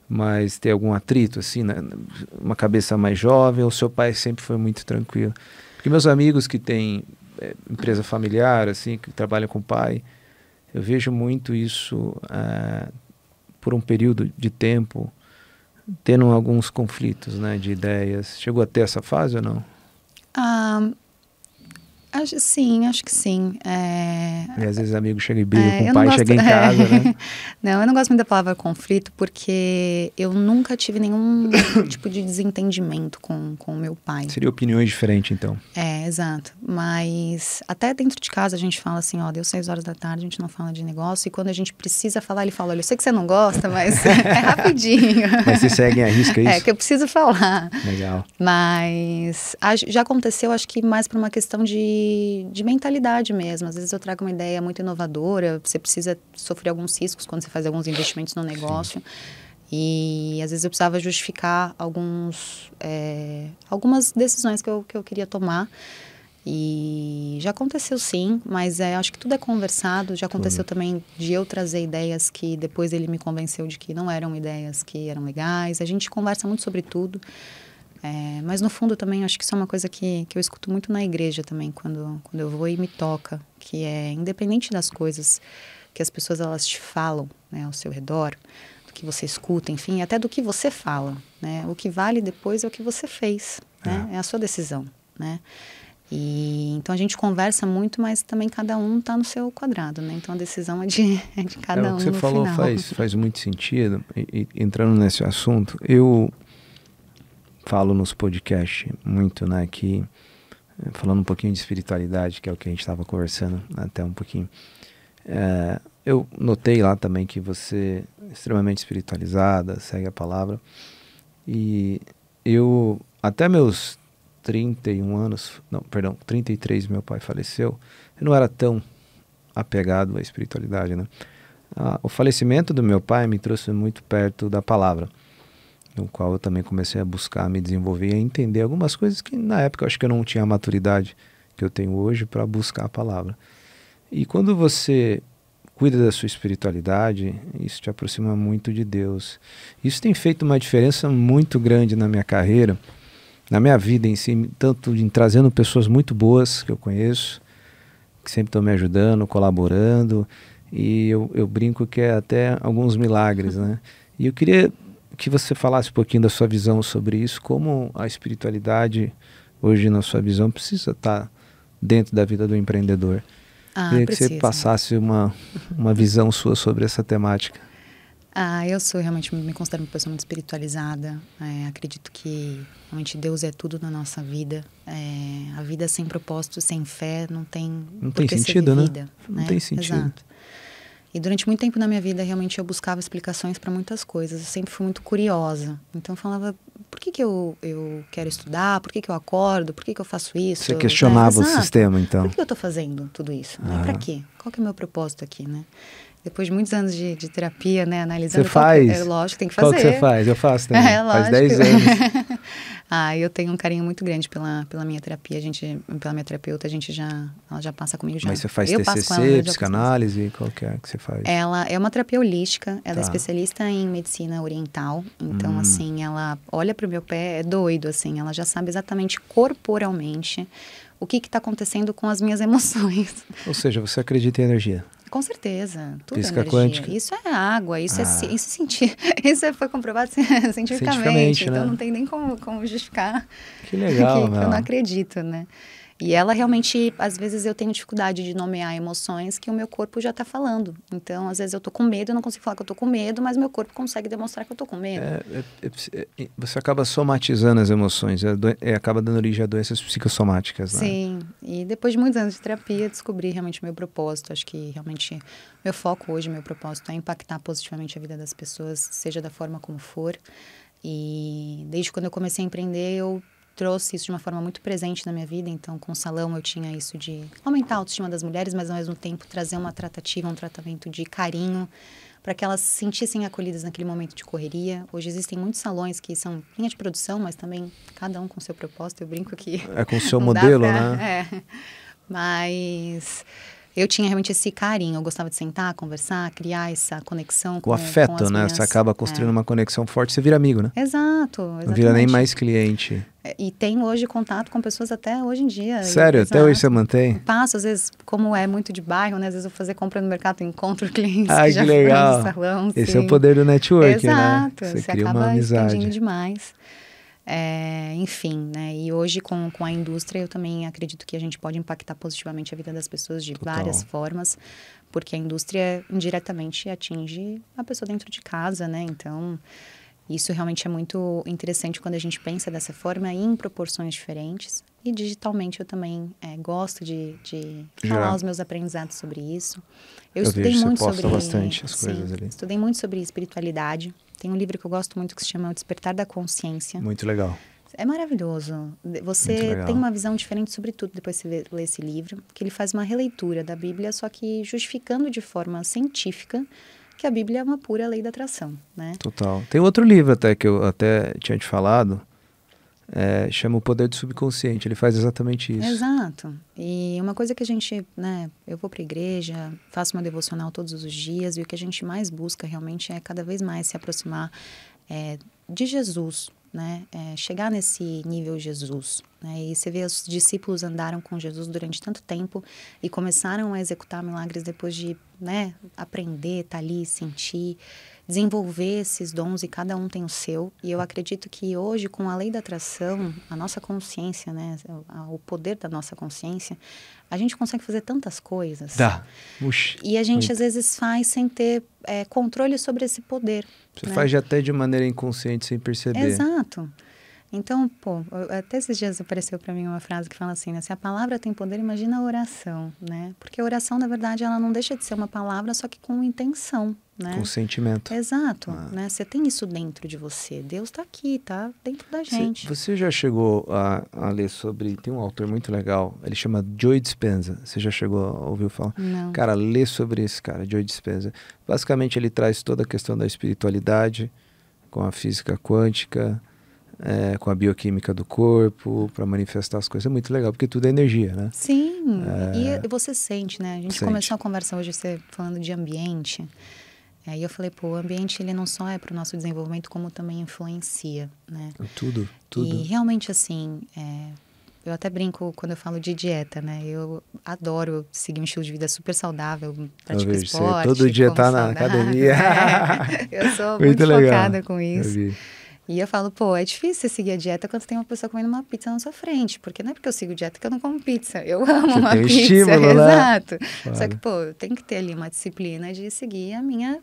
Mas ter algum atrito, assim, né? Uma cabeça mais jovem, ou seu pai sempre foi muito tranquilo? Porque meus amigos que têm empresa familiar, assim, que trabalham com o pai, eu vejo muito isso por um período de tempo, tendo alguns conflitos, né, de ideias. Chegou a ter essa fase ou não? Acho que sim. E às vezes amigos chegam e brigam com o eu pai, não gosto, chega em casa, né? Não, eu não gosto muito da palavra conflito, porque eu nunca tive nenhum tipo de desentendimento com o meu pai. Seria opiniões diferentes, então. Exato. Mas até dentro de casa a gente fala assim, ó, deu 6 horas da tarde, a gente não fala de negócio. E quando a gente precisa falar, ele fala, olha, eu sei que você não gosta, mas é rapidinho. Mas vocês seguem a risca, isso? Que eu preciso falar. Legal. Mas já aconteceu, acho que mais por uma questão de mentalidade mesmo. Às vezes eu trago uma ideia muito inovadora, você precisa sofrer alguns riscos quando você faz alguns investimentos no negócio. Sim. E às vezes eu precisava justificar algumas decisões que eu queria tomar. E já aconteceu sim, mas acho que tudo é conversado. Já aconteceu também de eu trazer ideias que depois ele me convenceu de que não eram ideias que eram legais. A gente conversa muito sobre tudo. Mas no fundo também acho que isso é uma coisa que eu escuto muito na igreja também, quando eu vou e me toca, que é independente das coisas que as pessoas elas te falam, né, ao seu redor, do que você escuta, enfim, até do que você fala, né? O que vale depois é o que você fez, né? É a sua decisão, né? E então a gente conversa muito, mas também cada um está no seu quadrado, né? Então a decisão é de cada um no final. O que você falou faz muito sentido. E entrando nesse assunto, eu falo nos podcasts muito, né, que falando um pouquinho de espiritualidade, que é o que a gente estava conversando até um pouquinho. Eu notei lá também que você é extremamente espiritualizada, segue a palavra. E eu, até meus 33, meu pai faleceu, eu não era tão apegado à espiritualidade, né? O falecimento do meu pai me trouxe muito perto da palavra, no qual eu também comecei a buscar me desenvolver e a entender algumas coisas que na época eu acho que eu não tinha a maturidade que eu tenho hoje para buscar a palavra. E quando você cuida da sua espiritualidade, isso te aproxima muito de Deus. Isso tem feito uma diferença muito grande na minha carreira, na minha vida em si, tanto em trazendo pessoas muito boas que eu conheço, que sempre estão me ajudando, colaborando, e eu brinco que é até alguns milagres, né? E eu queria que você falasse um pouquinho da sua visão sobre isso, como a espiritualidade hoje na sua visão precisa estar dentro da vida do empreendedor. Queria que você passasse uma visão sua sobre essa temática. Eu realmente me considero uma pessoa muito espiritualizada. Acredito que realmente Deus é tudo na nossa vida. A vida sem propósito, sem fé, não tem sentido, ser vivida, né? Não tem sentido. Exato. E durante muito tempo na minha vida, realmente, eu buscava explicações para muitas coisas. Eu sempre fui muito curiosa. Então, eu falava, por que eu quero estudar? Por que eu acordo? Por que eu faço isso? Você questionava o sistema, então. Por que eu estou fazendo tudo isso? Para quê? Qual que é o meu propósito aqui, né? Depois de muitos anos de terapia, né, analisando... Você faz? Lógico, tem que fazer. Qual que você faz? Eu faço também. Faz 10 anos. Eu tenho um carinho muito grande pela minha terapia. Pela minha terapeuta, ela já passa comigo já. Mas você faz TCC, psicanálise? Qual que é que você faz? Ela é uma terapia holística. Ela é especialista em medicina oriental. Então, assim, ela olha para o meu pé, é doido, assim. Ela já sabe exatamente corporalmente o que está acontecendo com as minhas emoções. Ou seja, você acredita em energia? Com certeza, tudo Física é energia. quântica. Isso é água, isso isso foi comprovado cientificamente, então né? Não tem nem como justificar. Que legal, que eu não acredito, né? E ela realmente, às vezes eu tenho dificuldade de nomear emoções que o meu corpo já está falando. Então, às vezes eu tô com medo, eu não consigo falar que eu tô com medo, mas meu corpo consegue demonstrar que eu tô com medo. Você acaba somatizando as emoções, acaba dando origem a doenças psicossomáticas, né? Sim, e depois de muitos anos de terapia, descobri realmente o meu propósito. Acho que realmente meu foco hoje, meu propósito é impactar positivamente a vida das pessoas, seja da forma como for. E desde quando eu comecei a empreender, eu trouxe isso de uma forma muito presente na minha vida. Então, com o salão eu tinha isso de aumentar a autoestima das mulheres, mas ao mesmo tempo trazer uma tratativa, um tratamento de carinho, para que elas se sentissem acolhidas naquele momento de correria. Hoje existem muitos salões que são linha de produção, mas também cada um com seu propósito. Eu brinco que... É com o seu modelo, né? Mas eu tinha realmente esse carinho. Eu gostava de sentar, conversar, criar essa conexão com o afeto, com as né? minhas... Você acaba construindo uma conexão forte, você vira amigo, né? Exato, exatamente. Não vira nem mais cliente. E tenho hoje contato com pessoas até hoje em dia. Sério? Até hoje você mantém? Passo, às vezes, como é muito de bairro, né? Às vezes eu vou fazer compra no mercado, encontro clientes que já legal. foram no salão. Esse sim. é o poder do network, exato, né? Você cria uma amizade. Expandindo demais. Enfim, né? E hoje com a indústria eu também acredito que a gente pode impactar positivamente a vida das pessoas de várias formas, porque a indústria indiretamente atinge a pessoa dentro de casa, né? Então... isso realmente é muito interessante quando a gente pensa dessa forma e em proporções diferentes. E digitalmente eu também gosto de falar os meus aprendizados sobre isso. Eu estudei vejo, muito você posta sobre... bastante as coisas ali. Estudei muito sobre espiritualidade. Tem um livro que eu gosto muito que se chama O Despertar da Consciência. Muito legal. É maravilhoso. Você tem uma visão diferente sobre tudo depois que você lê esse livro, que ele faz uma releitura da Bíblia, só que justificando de forma científica que a Bíblia é uma pura lei da atração, né? Total. Tem outro livro até que eu até tinha te falado, chama O Poder do Subconsciente. Ele faz exatamente isso. Exato. E uma coisa que a gente, né, eu vou para a igreja, faço uma devocional todos os dias, e o que a gente mais busca realmente é cada vez mais se aproximar de Jesus, né? Chegar nesse nível Jesus, né? E você vê os discípulos andaram com Jesus durante tanto tempo e começaram a executar milagres depois de, né, aprender, estar ali, sentir, desenvolver esses dons, e cada um tem o seu. E eu acredito que hoje, com a lei da atração, a nossa consciência, né, o poder da nossa consciência, a gente consegue fazer tantas coisas. E a gente às vezes faz sem ter controle sobre esse poder. Você faz até de maneira inconsciente, sem perceber. Exato. Então, até esses dias apareceu para mim uma frase que fala assim, né? Se a palavra tem poder, imagina a oração, né? Porque a oração, na verdade, ela não deixa de ser uma palavra, só que com intenção, né? Com sentimento. Exato, né? Você tem isso dentro de você. Deus está aqui, tá dentro da gente. Você já chegou a ler sobre... Tem um autor muito legal, ele chama Joe Dispenza. Você já chegou a ouvir falar? Não. Cara, lê sobre esse cara, Joe Dispenza. Basicamente, ele traz toda a questão da espiritualidade, com a física quântica... com a bioquímica do corpo, para manifestar as coisas. É muito legal, porque tudo é energia, né? Sim, e você sente, né? A gente começou a conversa hoje, você falando de ambiente, e eu falei, o ambiente ele não só é para o nosso desenvolvimento, como também influencia, né? Tudo. E realmente, assim, eu até brinco quando eu falo de dieta, né? Eu adoro seguir um estilo de vida super saudável, pratico esporte. Todo dia tá na academia. Eu sou muito focada com isso. E eu falo, é difícil você seguir a dieta quando tem uma pessoa comendo uma pizza na sua frente. Porque não é porque eu sigo dieta que eu não como pizza. Eu amo uma pizza. Estímulo, exato. Claro. Só que, eu tenho que ter ali uma disciplina de seguir a minha...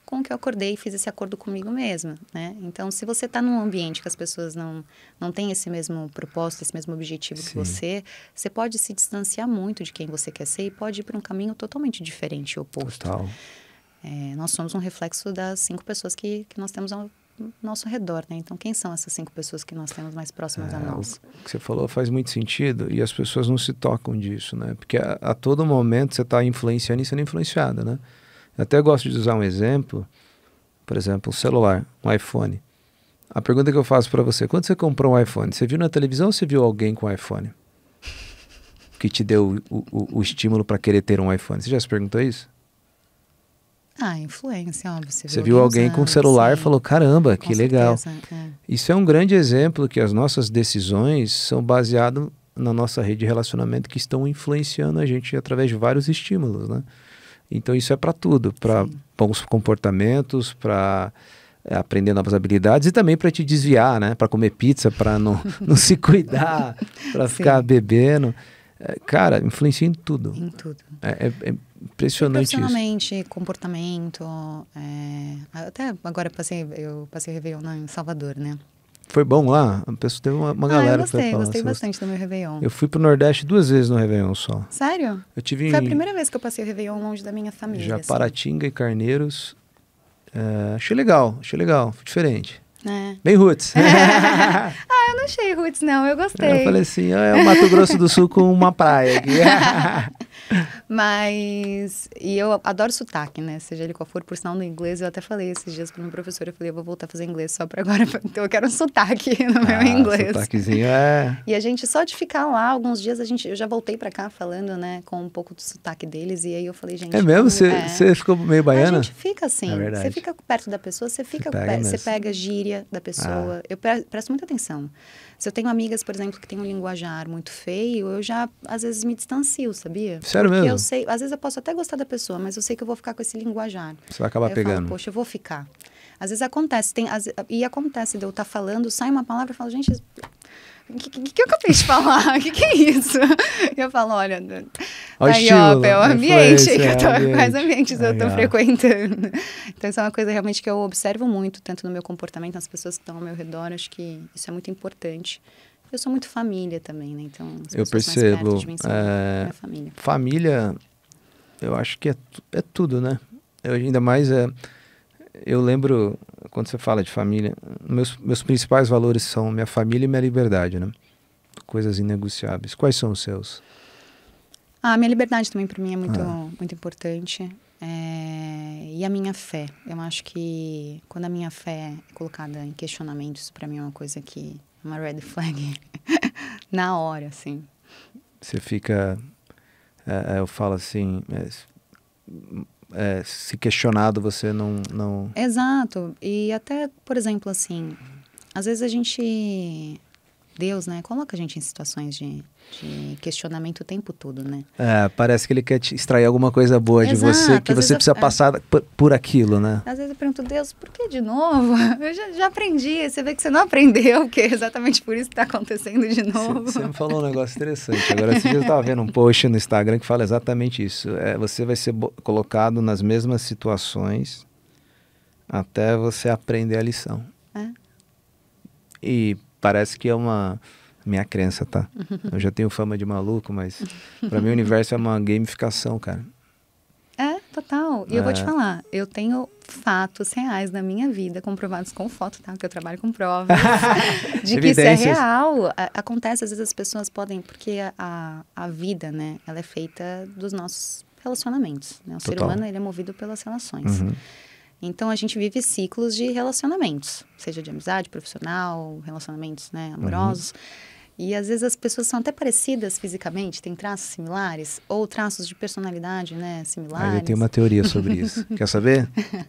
com o que eu acordei e fiz esse acordo comigo mesma, né? Então, se você está num ambiente que as pessoas não têm esse mesmo propósito, esse mesmo objetivo que você pode se distanciar muito de quem você quer ser e pode ir para um caminho totalmente diferente e oposto. Total. Nós somos um reflexo das 5 pessoas que nós temos ao nosso redor, né? Então, quem são essas 5 pessoas que nós temos mais próximas a nós? O que você falou faz muito sentido e as pessoas não se tocam disso, né? Porque a todo momento você está influenciando e sendo influenciada, né? Eu até gosto de usar um exemplo, por exemplo, o celular, um iPhone. A pergunta que eu faço para você, quando você comprou um iPhone, você viu na televisão ou você viu alguém com um iPhone? Que te deu o estímulo para querer ter um iPhone? Você já se perguntou isso? Influência, óbvio. Você viu alguém com celular e falou, caramba, que legal. Isso é um grande exemplo que as nossas decisões são baseadas na nossa rede de relacionamento que estão influenciando a gente através de vários estímulos, né? Então isso é para tudo, para bons comportamentos, para aprender novas habilidades e também para te desviar, né? Para comer pizza, para não se cuidar, para ficar bebendo. Cara, influencia em tudo. Em tudo. É impressionante isso. Profissionalmente, comportamento. Até agora eu passei o Réveillon em Salvador, né? Foi bom lá? A pessoa teve uma galera que foi falar. Gostei bastante do meu Réveillon. Eu fui pro Nordeste 2 vezes no Réveillon só. Sério? Foi a primeira vez que eu passei o Réveillon longe da minha família. Japaratinga e Carneiros. Achei legal, foi diferente. Bem roots. Eu não achei roots, não. Eu gostei. Eu falei assim, é o Mato Grosso do Sul com uma praia aqui. Mas... E eu adoro sotaque, né? Seja ele qual for. Por sinal, no inglês, eu até falei esses dias para o meu professor. Eu falei, eu vou voltar a fazer inglês só para agora. Então, eu quero um sotaque no meu inglês. Sotaquezinho E a gente, só de ficar lá alguns dias, eu já voltei para cá falando, né? Com um pouco do sotaque deles. E aí eu falei, gente... É mesmo? Você ficou meio baiana? A gente fica assim. Você fica perto da pessoa, você pega a gíria da pessoa. Eu presto muita atenção. Se eu tenho amigas, por exemplo, que têm um linguajar muito feio, eu já, às vezes, me distancio, sabia? Sério Porque mesmo? eu sei, às vezes eu posso até gostar da pessoa, mas eu sei que eu vou ficar com esse linguajar. Você vai acabar pegando. Eu falo, poxa, eu vou ficar. Às vezes acontece, e acontece de eu estar falando, sai uma palavra e falo, gente, o que eu acabei de falar? O que é isso? E eu falo, olha, aí, ó, é o ambiente, quais ambientes eu estou frequentando. Então, isso é uma coisa realmente que eu observo muito, tanto no meu comportamento, nas pessoas que estão ao meu redor, acho que isso é muito importante. Eu sou muito família também, né? Então, as eu pessoas percebo, mais perto de mim são minha família. Família, eu acho que é tudo, né? Ainda mais, eu lembro, quando você fala de família, meus principais valores são minha família e minha liberdade, né? Coisas inegociáveis. Quais são os seus? A minha liberdade também, para mim, é muito importante. E a minha fé. Eu acho que quando a minha fé é colocada em questionamento, isso para mim é uma coisa que... uma red flag. Na hora, assim. Você fica... eu falo assim... se questionado, você não... Exato. E até, por exemplo, assim... Às vezes a gente... Deus, né? Coloca a gente em situações de questionamento o tempo todo, né? Parece que ele quer te extrair alguma coisa boa de você, que você precisa passar por aquilo, né? Às vezes eu pergunto, Deus, por que de novo? Eu já aprendi, você vê que você não aprendeu, porque é exatamente por isso que está acontecendo de novo. Você me falou um negócio interessante. Agora, esse dia eu estava vendo um post no Instagram que fala exatamente isso. Você vai ser colocado nas mesmas situações até você aprender a lição. E parece que é minha crença, tá? Eu já tenho fama de maluco, mas pra mim o universo é uma gamificação, cara. Total. E eu vou te falar, eu tenho fatos reais na minha vida, comprovados com foto, tá? Que eu trabalho com provas, de que isso é real. Acontece, às vezes as pessoas podem, porque a vida, né, ela é feita dos nossos relacionamentos, né? O ser humano, ele é movido pelas relações. Então, a gente vive ciclos de relacionamentos, seja de amizade, profissional, relacionamentos, né, amorosos. E, às vezes, as pessoas são até parecidas fisicamente, têm traços similares, ou traços de personalidade, né, similares. Eu tenho uma teoria sobre isso. Quer saber? Você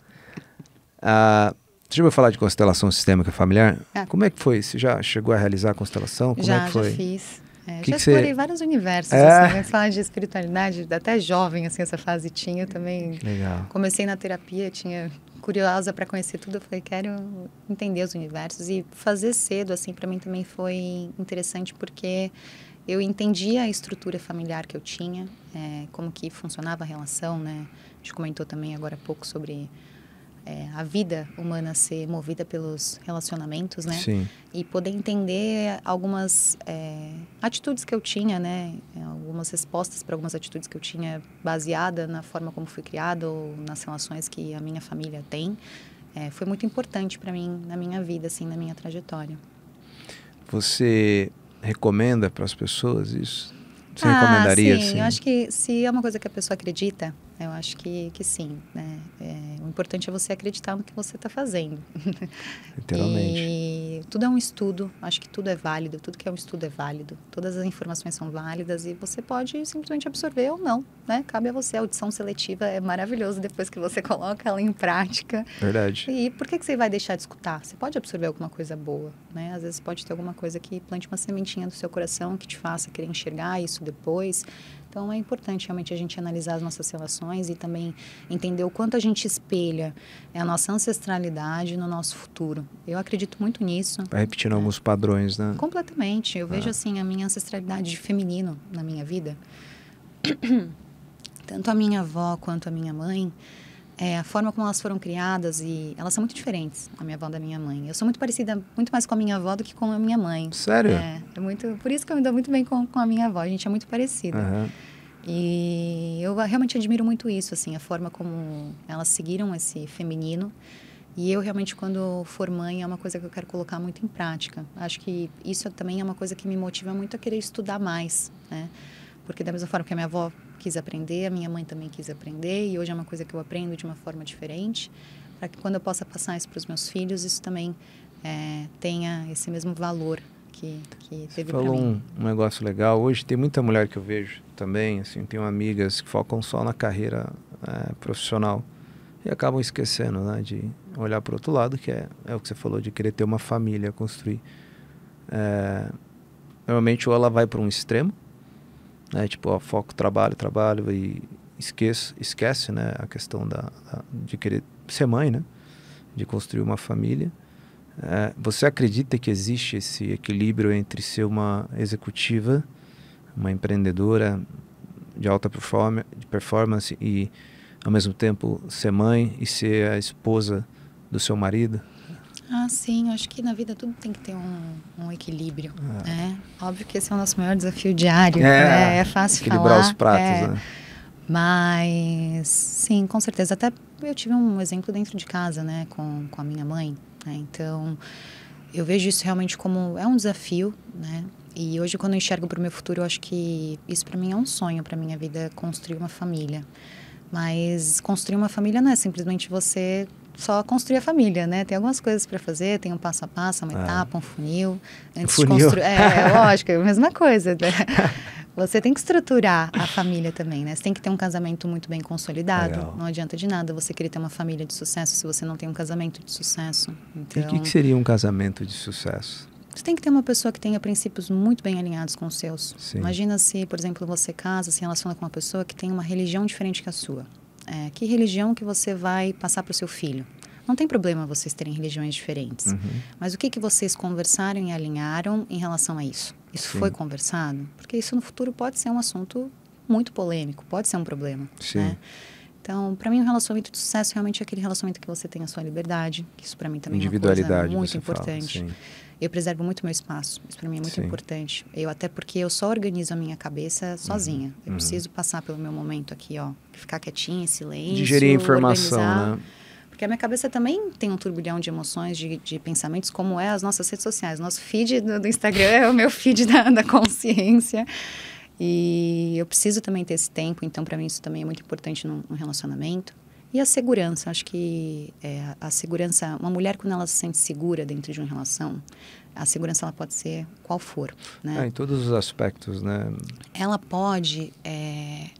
já ouviu falar de constelação sistêmica familiar? Como é que foi? Você já chegou a realizar a constelação? Como é que foi? Já fiz. Já explorei vários universos, assim, falar de espiritualidade, até jovem, assim, essa fase tinha também. Legal. Comecei na terapia, curiosa para conhecer tudo, eu falei, quero entender os universos, e fazer cedo, assim, para mim também foi interessante, porque eu entendia a estrutura familiar que eu tinha, como que funcionava a relação, né? A gente comentou também agora há pouco sobre a vida humana ser movida pelos relacionamentos, né? Sim. E poder entender algumas atitudes que eu tinha, né? Algumas respostas para algumas atitudes que eu tinha, baseada na forma como fui criada ou nas relações que a minha família tem. Foi muito importante para mim na minha vida, assim, na minha trajetória. Você recomenda para as pessoas isso? Você recomendaria? Sim, assim? eu acho que se é uma coisa que a pessoa acredita, eu acho que sim, né? O importante é você acreditar no que você está fazendo. Literalmente. E tudo é um estudo, acho que tudo é válido, tudo que é um estudo é válido, todas as informações são válidas e você pode simplesmente absorver ou não, né? Cabe a você, a audição seletiva é maravilhoso depois que você coloca ela em prática. Verdade. E por que você vai deixar de escutar? Você pode absorver alguma coisa boa, né? Às vezes pode ter alguma coisa que plante uma sementinha do seu coração que te faça querer enxergar isso depois. Então, é importante realmente a gente analisar as nossas relações e também entender o quanto a gente espelha a nossa ancestralidade no nosso futuro. Eu acredito muito nisso. Vai repetindo alguns padrões, né? Completamente. Eu vejo, assim, a minha ancestralidade feminino na minha vida. Tanto a minha avó quanto a minha mãe, a forma como elas foram criadas, e elas são muito diferentes, a minha avó da minha mãe. Eu sou muito parecida, muito mais com a minha avó do que com a minha mãe. Sério? Por isso que eu me dou muito bem com a minha avó, a gente é muito parecida. E eu realmente admiro muito isso, assim, a forma como elas seguiram esse feminino E eu realmente, quando for mãe, é uma coisa que eu quero colocar muito em prática. Acho que isso também é uma coisa que me motiva muito a querer estudar mais, né? Porque da mesma forma que a minha avó quis aprender, a minha mãe também quis aprender, e hoje é uma coisa que eu aprendo de uma forma diferente, para que quando eu possa passar isso para os meus filhos, isso também tenha esse mesmo valor que teve para mim. Falou um negócio legal. Hoje tem muita mulher que eu vejo também, assim, tenho amigas que focam só na carreira profissional e acabam esquecendo, né, de olhar para o outro lado, que é o que você falou, de querer ter uma família, construir. Normalmente ou ela vai para um extremo, né, tipo, ó, foco, trabalho e esquece, né, a questão de querer ser mãe, né, de construir uma família. Você acredita que existe esse equilíbrio entre ser uma executiva, uma empreendedora de alta performance e, ao mesmo tempo, ser mãe e ser a esposa do seu marido? Ah, sim. Acho que na vida tudo tem que ter um equilíbrio, né? Óbvio que esse é o nosso maior desafio diário, né? É fácil equilibrar falar. Os pratos, né? Mas, sim, com certeza. Até eu tive um exemplo dentro de casa, né? Com a minha mãe, né? Então, eu vejo isso realmente como um desafio, né? E hoje, quando eu enxergo para o meu futuro, eu acho que isso para mim é um sonho para minha vida, construir uma família. Mas construir uma família não é simplesmente você só construir a família, né? Tem algumas coisas para fazer, tem um passo a passo, uma etapa, um funil. Antes de construir, lógico, é a mesma coisa, né? Você tem que estruturar a família também, né? Você tem que ter um casamento muito bem consolidado. Legal. Não adianta de nada você querer ter uma família de sucesso se você não tem um casamento de sucesso. Então, e o que seria um casamento de sucesso? Você tem que ter uma pessoa que tenha princípios muito bem alinhados com os seus. Sim. Imagina se, por exemplo, você casa, se relaciona com uma pessoa que tem uma religião diferente que a sua. Que religião que você vai passar para o seu filho? Não tem problema vocês terem religiões diferentes. Uhum. Mas o que vocês conversaram e alinharam em relação a isso? Isso Sim. foi conversado? Porque isso no futuro pode ser um assunto muito polêmico, pode ser um problema. Sim. Né? Então, para mim, um relacionamento de sucesso realmente é aquele relacionamento que você tem a sua liberdade, que isso para mim também é uma coisa muito importante. Fala, eu preservo muito meu espaço, isso para mim é muito importante. Até porque eu só organizo a minha cabeça sozinha. Eu preciso passar pelo meu momento aqui, ó, ficar quietinha, em silêncio, digerir informação, organizar, né? Porque a minha cabeça também tem um turbilhão de emoções, de pensamentos, como é as nossas redes sociais. Nosso feed do Instagram é o meu feed da consciência. E eu preciso também ter esse tempo, então para mim isso também é muito importante num relacionamento. E a segurança, acho que a segurança, uma mulher quando ela se sente segura dentro de uma relação, a segurança ela pode ser qual for, né? Em todos os aspectos, né? Ela pode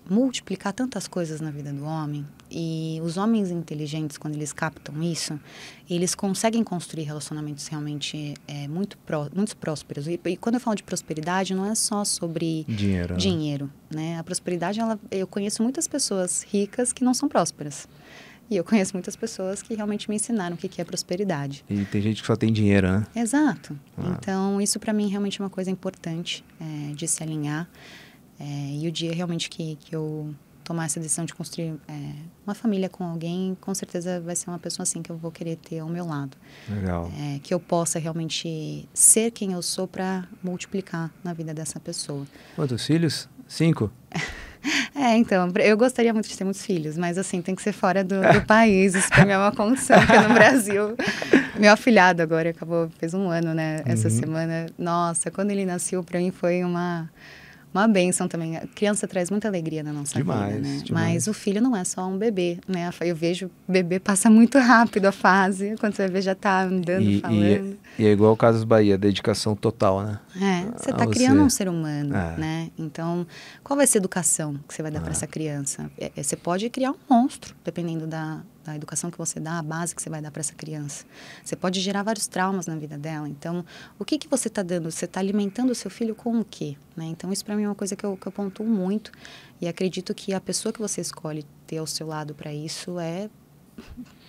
multiplicar tantas coisas na vida do homem, e os homens inteligentes, quando eles captam isso, eles conseguem construir relacionamentos realmente muito prósperos. E quando eu falo de prosperidade, não é só sobre dinheiro, né? A prosperidade, eu conheço muitas pessoas ricas que não são prósperas. E eu conheço muitas pessoas que realmente me ensinaram o que é prosperidade. E tem gente que só tem dinheiro, né? Exato. Então, isso para mim realmente é uma coisa importante de se alinhar. E o dia realmente que eu tomar essa decisão de construir uma família com alguém, com certeza vai ser uma pessoa assim que eu vou querer ter ao meu lado. Legal. Que eu possa realmente ser quem eu sou para multiplicar na vida dessa pessoa. Quantos filhos? 5? Então, eu gostaria muito de ter muitos filhos, mas assim, tem que ser fora do país, isso pra mim é uma condição, porque no Brasil, meu afilhado agora fez 1 ano, né, essa semana, nossa, quando ele nasceu, pra mim foi uma bênção também. A criança traz muita alegria na nossa vida, né? Demais. Mas o filho não é só um bebê, né? Eu vejo o bebê passa muito rápido a fase, quando você vê já tá andando, falando. E é igual o Casas Bahia, dedicação total, né? Você tá criando um ser humano, né? Então, qual vai ser a educação que você vai dar para essa criança? Você pode criar um monstro, dependendo da educação que você dá, a base que você vai dar para essa criança. Você pode gerar vários traumas na vida dela. Então, o que você está dando? Você está alimentando o seu filho com o quê? Né? Então, isso para mim é uma coisa que eu pontuo muito. E acredito que a pessoa que você escolhe ter ao seu lado para isso é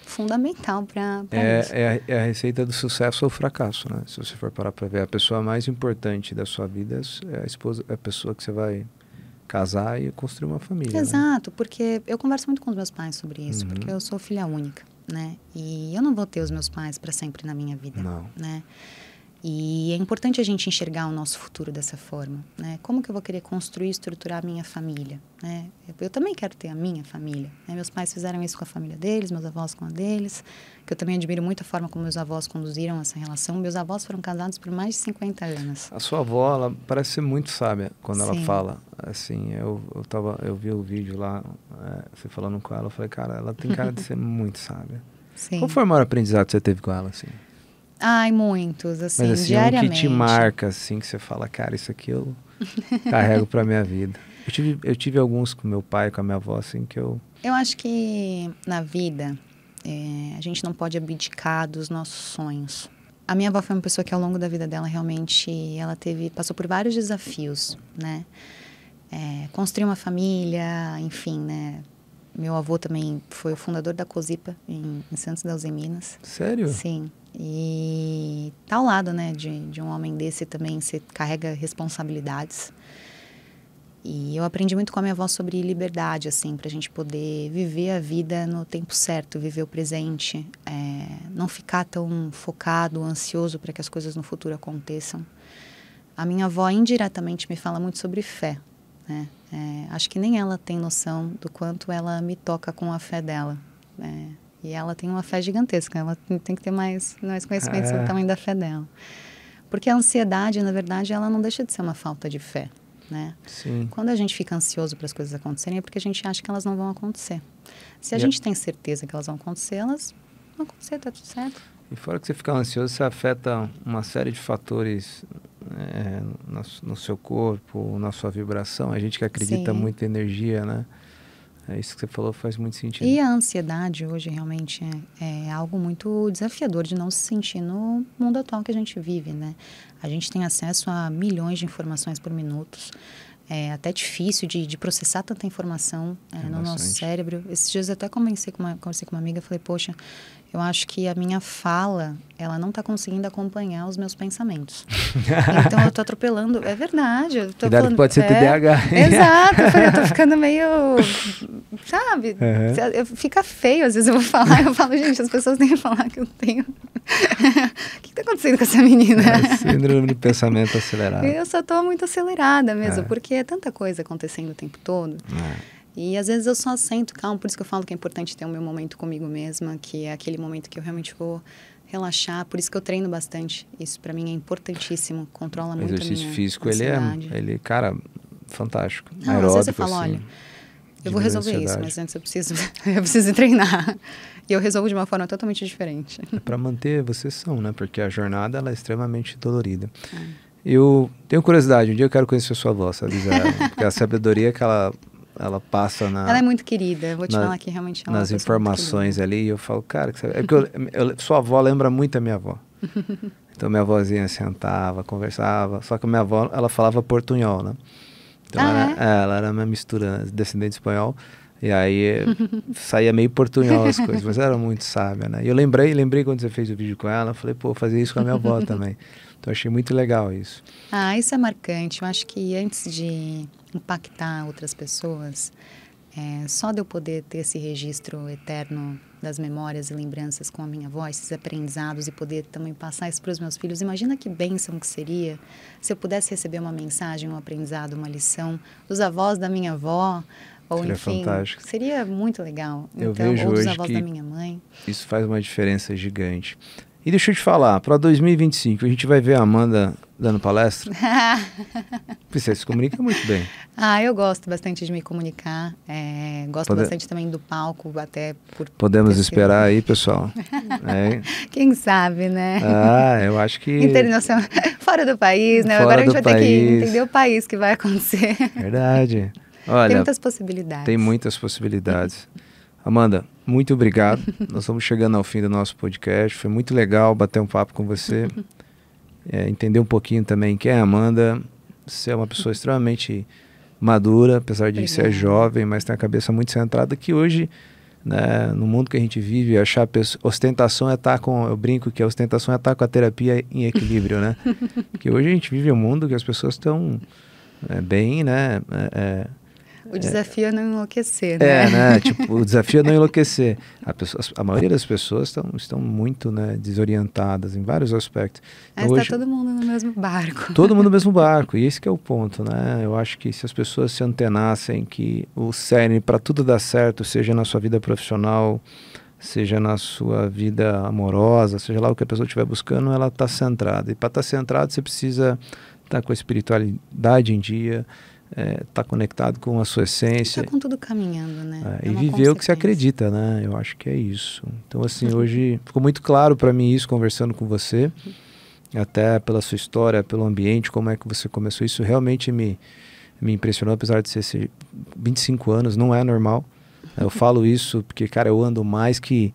fundamental para isso. É a receita do sucesso ou fracasso, né? Se você for parar para ver, a pessoa mais importante da sua vida é a esposa, é a pessoa que você vai casar e construir uma família. Exato, né? Porque eu converso muito com os meus pais sobre isso, porque eu sou filha única, né? E eu não vou ter os meus pais para sempre na minha vida, não. Né? E é importante a gente enxergar o nosso futuro dessa forma, né? Como que eu vou querer construir e estruturar a minha família, né? Eu também quero ter a minha família, né? Meus pais fizeram isso com a família deles, meus avós com a deles, que eu também admiro muito a forma como meus avós conduziram essa relação. Meus avós foram casados por mais de 50 anos. A sua avó, ela parece ser muito sábia quando ela Sim. fala. Assim, eu vi o vídeo lá, você falando com ela, eu falei, cara, ela tem cara de ser muito sábia. Sim. Qual foi o maior aprendizado que você teve com ela, assim? Ai, muitos, assim, Mas assim, diariamente. um que te marca, assim, que você fala, cara, isso aqui eu carrego pra minha vida. Eu tive alguns com meu pai, com a minha avó, assim, que eu... Eu acho que na vida, a gente não pode abdicar dos nossos sonhos. A minha avó foi uma pessoa que ao longo da vida dela, realmente, ela passou por vários desafios, né? Construir uma família, enfim, né? Meu avô também foi o fundador da COSIPA em Santos Deus, em Minas. Sério? Sim. E tá ao lado, né, de um homem desse também, você carrega responsabilidades. E eu aprendi muito com a minha avó sobre liberdade, assim, pra gente poder viver a vida no tempo certo, viver o presente, não ficar tão focado, ansioso para que as coisas no futuro aconteçam. A minha avó indiretamente me fala muito sobre fé, né? Acho que nem ela tem noção do quanto ela me toca com a fé dela, né? E ela tem uma fé gigantesca, ela tem que ter mais conhecimento sobre o tamanho da fé dela. Porque a ansiedade, na verdade, ela não deixa de ser uma falta de fé, né? Sim. Quando a gente fica ansioso para as coisas acontecerem, é porque a gente acha que elas não vão acontecer. Se a gente tem certeza que elas vão acontecer, vão acontecer, tá tudo certo. E fora que você fica ansioso, você afeta uma série de fatores no seu corpo, na sua vibração. A gente que acredita muito em energia, né? Isso que você falou faz muito sentido. E a ansiedade hoje realmente é algo muito desafiador de não se sentir no mundo atual que a gente vive, né? A gente tem acesso a milhões de informações por minuto. É até difícil de processar tanta informação no nosso cérebro. Esses dias eu até conversei com uma amiga, falei, poxa, eu acho que a minha fala, ela não está conseguindo acompanhar os meus pensamentos. Então eu tô atropelando, é verdade. Eu tô falando, pode ser TDAH. Exato, eu tô ficando meio, sabe? Fica feio, às vezes eu vou falar, eu falo, gente, as pessoas têm que falar que eu tenho... O que tá acontecendo com essa menina? Síndrome de pensamento acelerado. Eu só tô muito acelerada mesmo, porque é tanta coisa acontecendo o tempo todo. E às vezes eu só sento calmo, por isso que eu falo que é importante ter o meu momento comigo mesma, que é aquele momento que eu realmente vou relaxar, por isso que eu treino bastante. Isso pra mim é importantíssimo, controla muito a minha ansiedade. O exercício físico, ele, cara, fantástico. Não, às vezes eu falo, olha, eu vou resolver isso, mas antes eu preciso treinar. E eu resolvo de uma forma totalmente diferente. É para manter você são, né? Porque a jornada, ela é extremamente dolorida. Eu tenho curiosidade, um dia eu quero conhecer a sua avó, sabe? Porque a sabedoria que ela passa na... Ela é muito querida, eu vou te falar que realmente ela é uma nas informações ali, e eu falo, cara, sua avó lembra muito a minha avó. Então minha avózinha sentava, conversava, só que a minha avó, ela falava portunhol, né? Então ela era uma mistura descendente espanhol, e aí saía meio portunhol as coisas, mas era muito sábia, né? E eu lembrei quando você fez o vídeo com ela, eu falei, pô, fazer isso com a minha avó também. Então achei muito legal isso. Isso é marcante. Eu acho que antes de impactar outras pessoas, só de eu poder ter esse registro eterno das memórias e lembranças com a minha avó, esses aprendizados, e poder também passar isso para os meus filhos. Imagina que bênção que seria se eu pudesse receber uma mensagem, um aprendizado, uma lição dos avós da minha avó, ou seria enfim, fantástico. Seria muito legal. Eu vejo ou dos hoje avós que da minha mãe. Isso faz uma diferença gigante. E deixa eu te falar, para 2025, a gente vai ver a Amanda dando palestra? Você se comunica muito bem. Eu gosto bastante de me comunicar. Gosto bastante também do palco, até por... Podemos esperar aí, pessoal? Quem sabe, né? Eu acho que... Internacional. Fora do país, né? Agora a gente vai ter que entender o país que vai acontecer. Verdade. Olha, tem muitas possibilidades. Tem muitas possibilidades. Amanda, muito obrigado. Nós estamos chegando ao fim do nosso podcast. Foi muito legal bater um papo com você. Entender um pouquinho também quem é a Amanda. Você é uma pessoa extremamente madura, apesar de ser jovem, mas tem a cabeça muito centrada, que hoje, né, no mundo que a gente vive, achar ostentação é estar com... Eu brinco que a ostentação é estar com a terapia em equilíbrio, né? Porque hoje a gente vive um mundo que as pessoas estão bem, né... O desafio é não enlouquecer, né? Né? Tipo, o desafio é não enlouquecer. A maioria das pessoas estão muito, né, desorientadas em vários aspectos. Mas então, está todo mundo no mesmo barco. Todo mundo no mesmo barco, e esse que é o ponto, né? Eu acho que se as pessoas se antenassem que o cerne para tudo dar certo, seja na sua vida profissional, seja na sua vida amorosa, seja lá o que a pessoa estiver buscando, ela está centrada. E para estar centrado, você precisa estar com a espiritualidade em dia, estar conectado com a sua essência. Está com tudo caminhando, né? E viver o que você acredita, né? Eu acho que é isso. Então, assim, hoje ficou muito claro para mim isso, conversando com você, até pela sua história, pelo ambiente, como é que você começou. Isso realmente me impressionou, apesar de ser 25 anos, não é normal. Eu falo isso porque, cara, eu ando mais que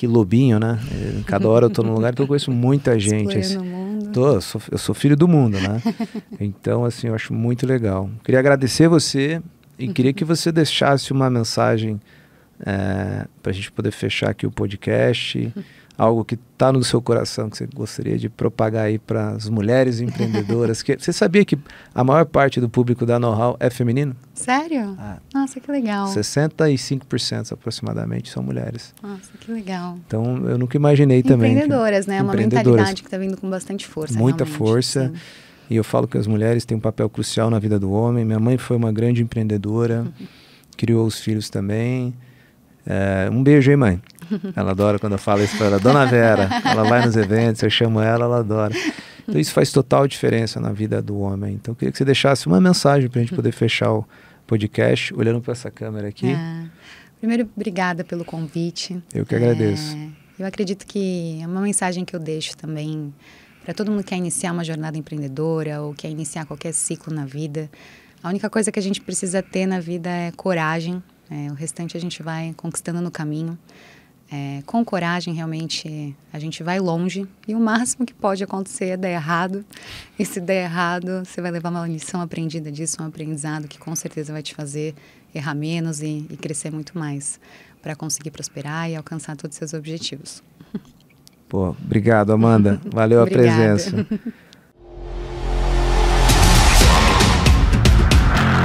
lobinho, né? Cada hora eu tô num lugar, então eu conheço muita gente. Explorando o mundo. Eu sou filho do mundo, né? Então, assim, eu acho muito legal. Queria agradecer você e queria que você deixasse uma mensagem para a gente poder fechar aqui o podcast. Algo que está no seu coração, que você gostaria de propagar aí para as mulheres empreendedoras. Você sabia que a maior parte do público da Know-How é feminino? Sério? Nossa, que legal. 65% aproximadamente são mulheres. Nossa, que legal. Então, eu nunca imaginei também. Empreendedoras, né? É uma mentalidade que está vindo com bastante força. Muita força. Sim. E eu falo que as mulheres têm um papel crucial na vida do homem. Minha mãe foi uma grande empreendedora, criou os filhos também. Um beijo aí, mãe. Ela adora quando eu falo isso para ela. Dona Vera, ela vai nos eventos, eu chamo ela adora. Então isso faz total diferença na vida do homem. Então eu queria que você deixasse uma mensagem para a gente poder fechar o podcast, olhando para essa câmera aqui. Primeiro, obrigada pelo convite. Eu que agradeço. Eu acredito que é uma mensagem que eu deixo também para todo mundo que quer iniciar uma jornada empreendedora ou quer iniciar qualquer ciclo na vida. A única coisa que a gente precisa ter na vida é coragem. O restante a gente vai conquistando no caminho. Com coragem, realmente, a gente vai longe. E o máximo que pode acontecer é dar errado. E se der errado, você vai levar uma lição aprendida disso, um aprendizado que com certeza vai te fazer errar menos e crescer muito mais para conseguir prosperar e alcançar todos os seus objetivos. Pô, obrigado, Amanda. Valeu a presença.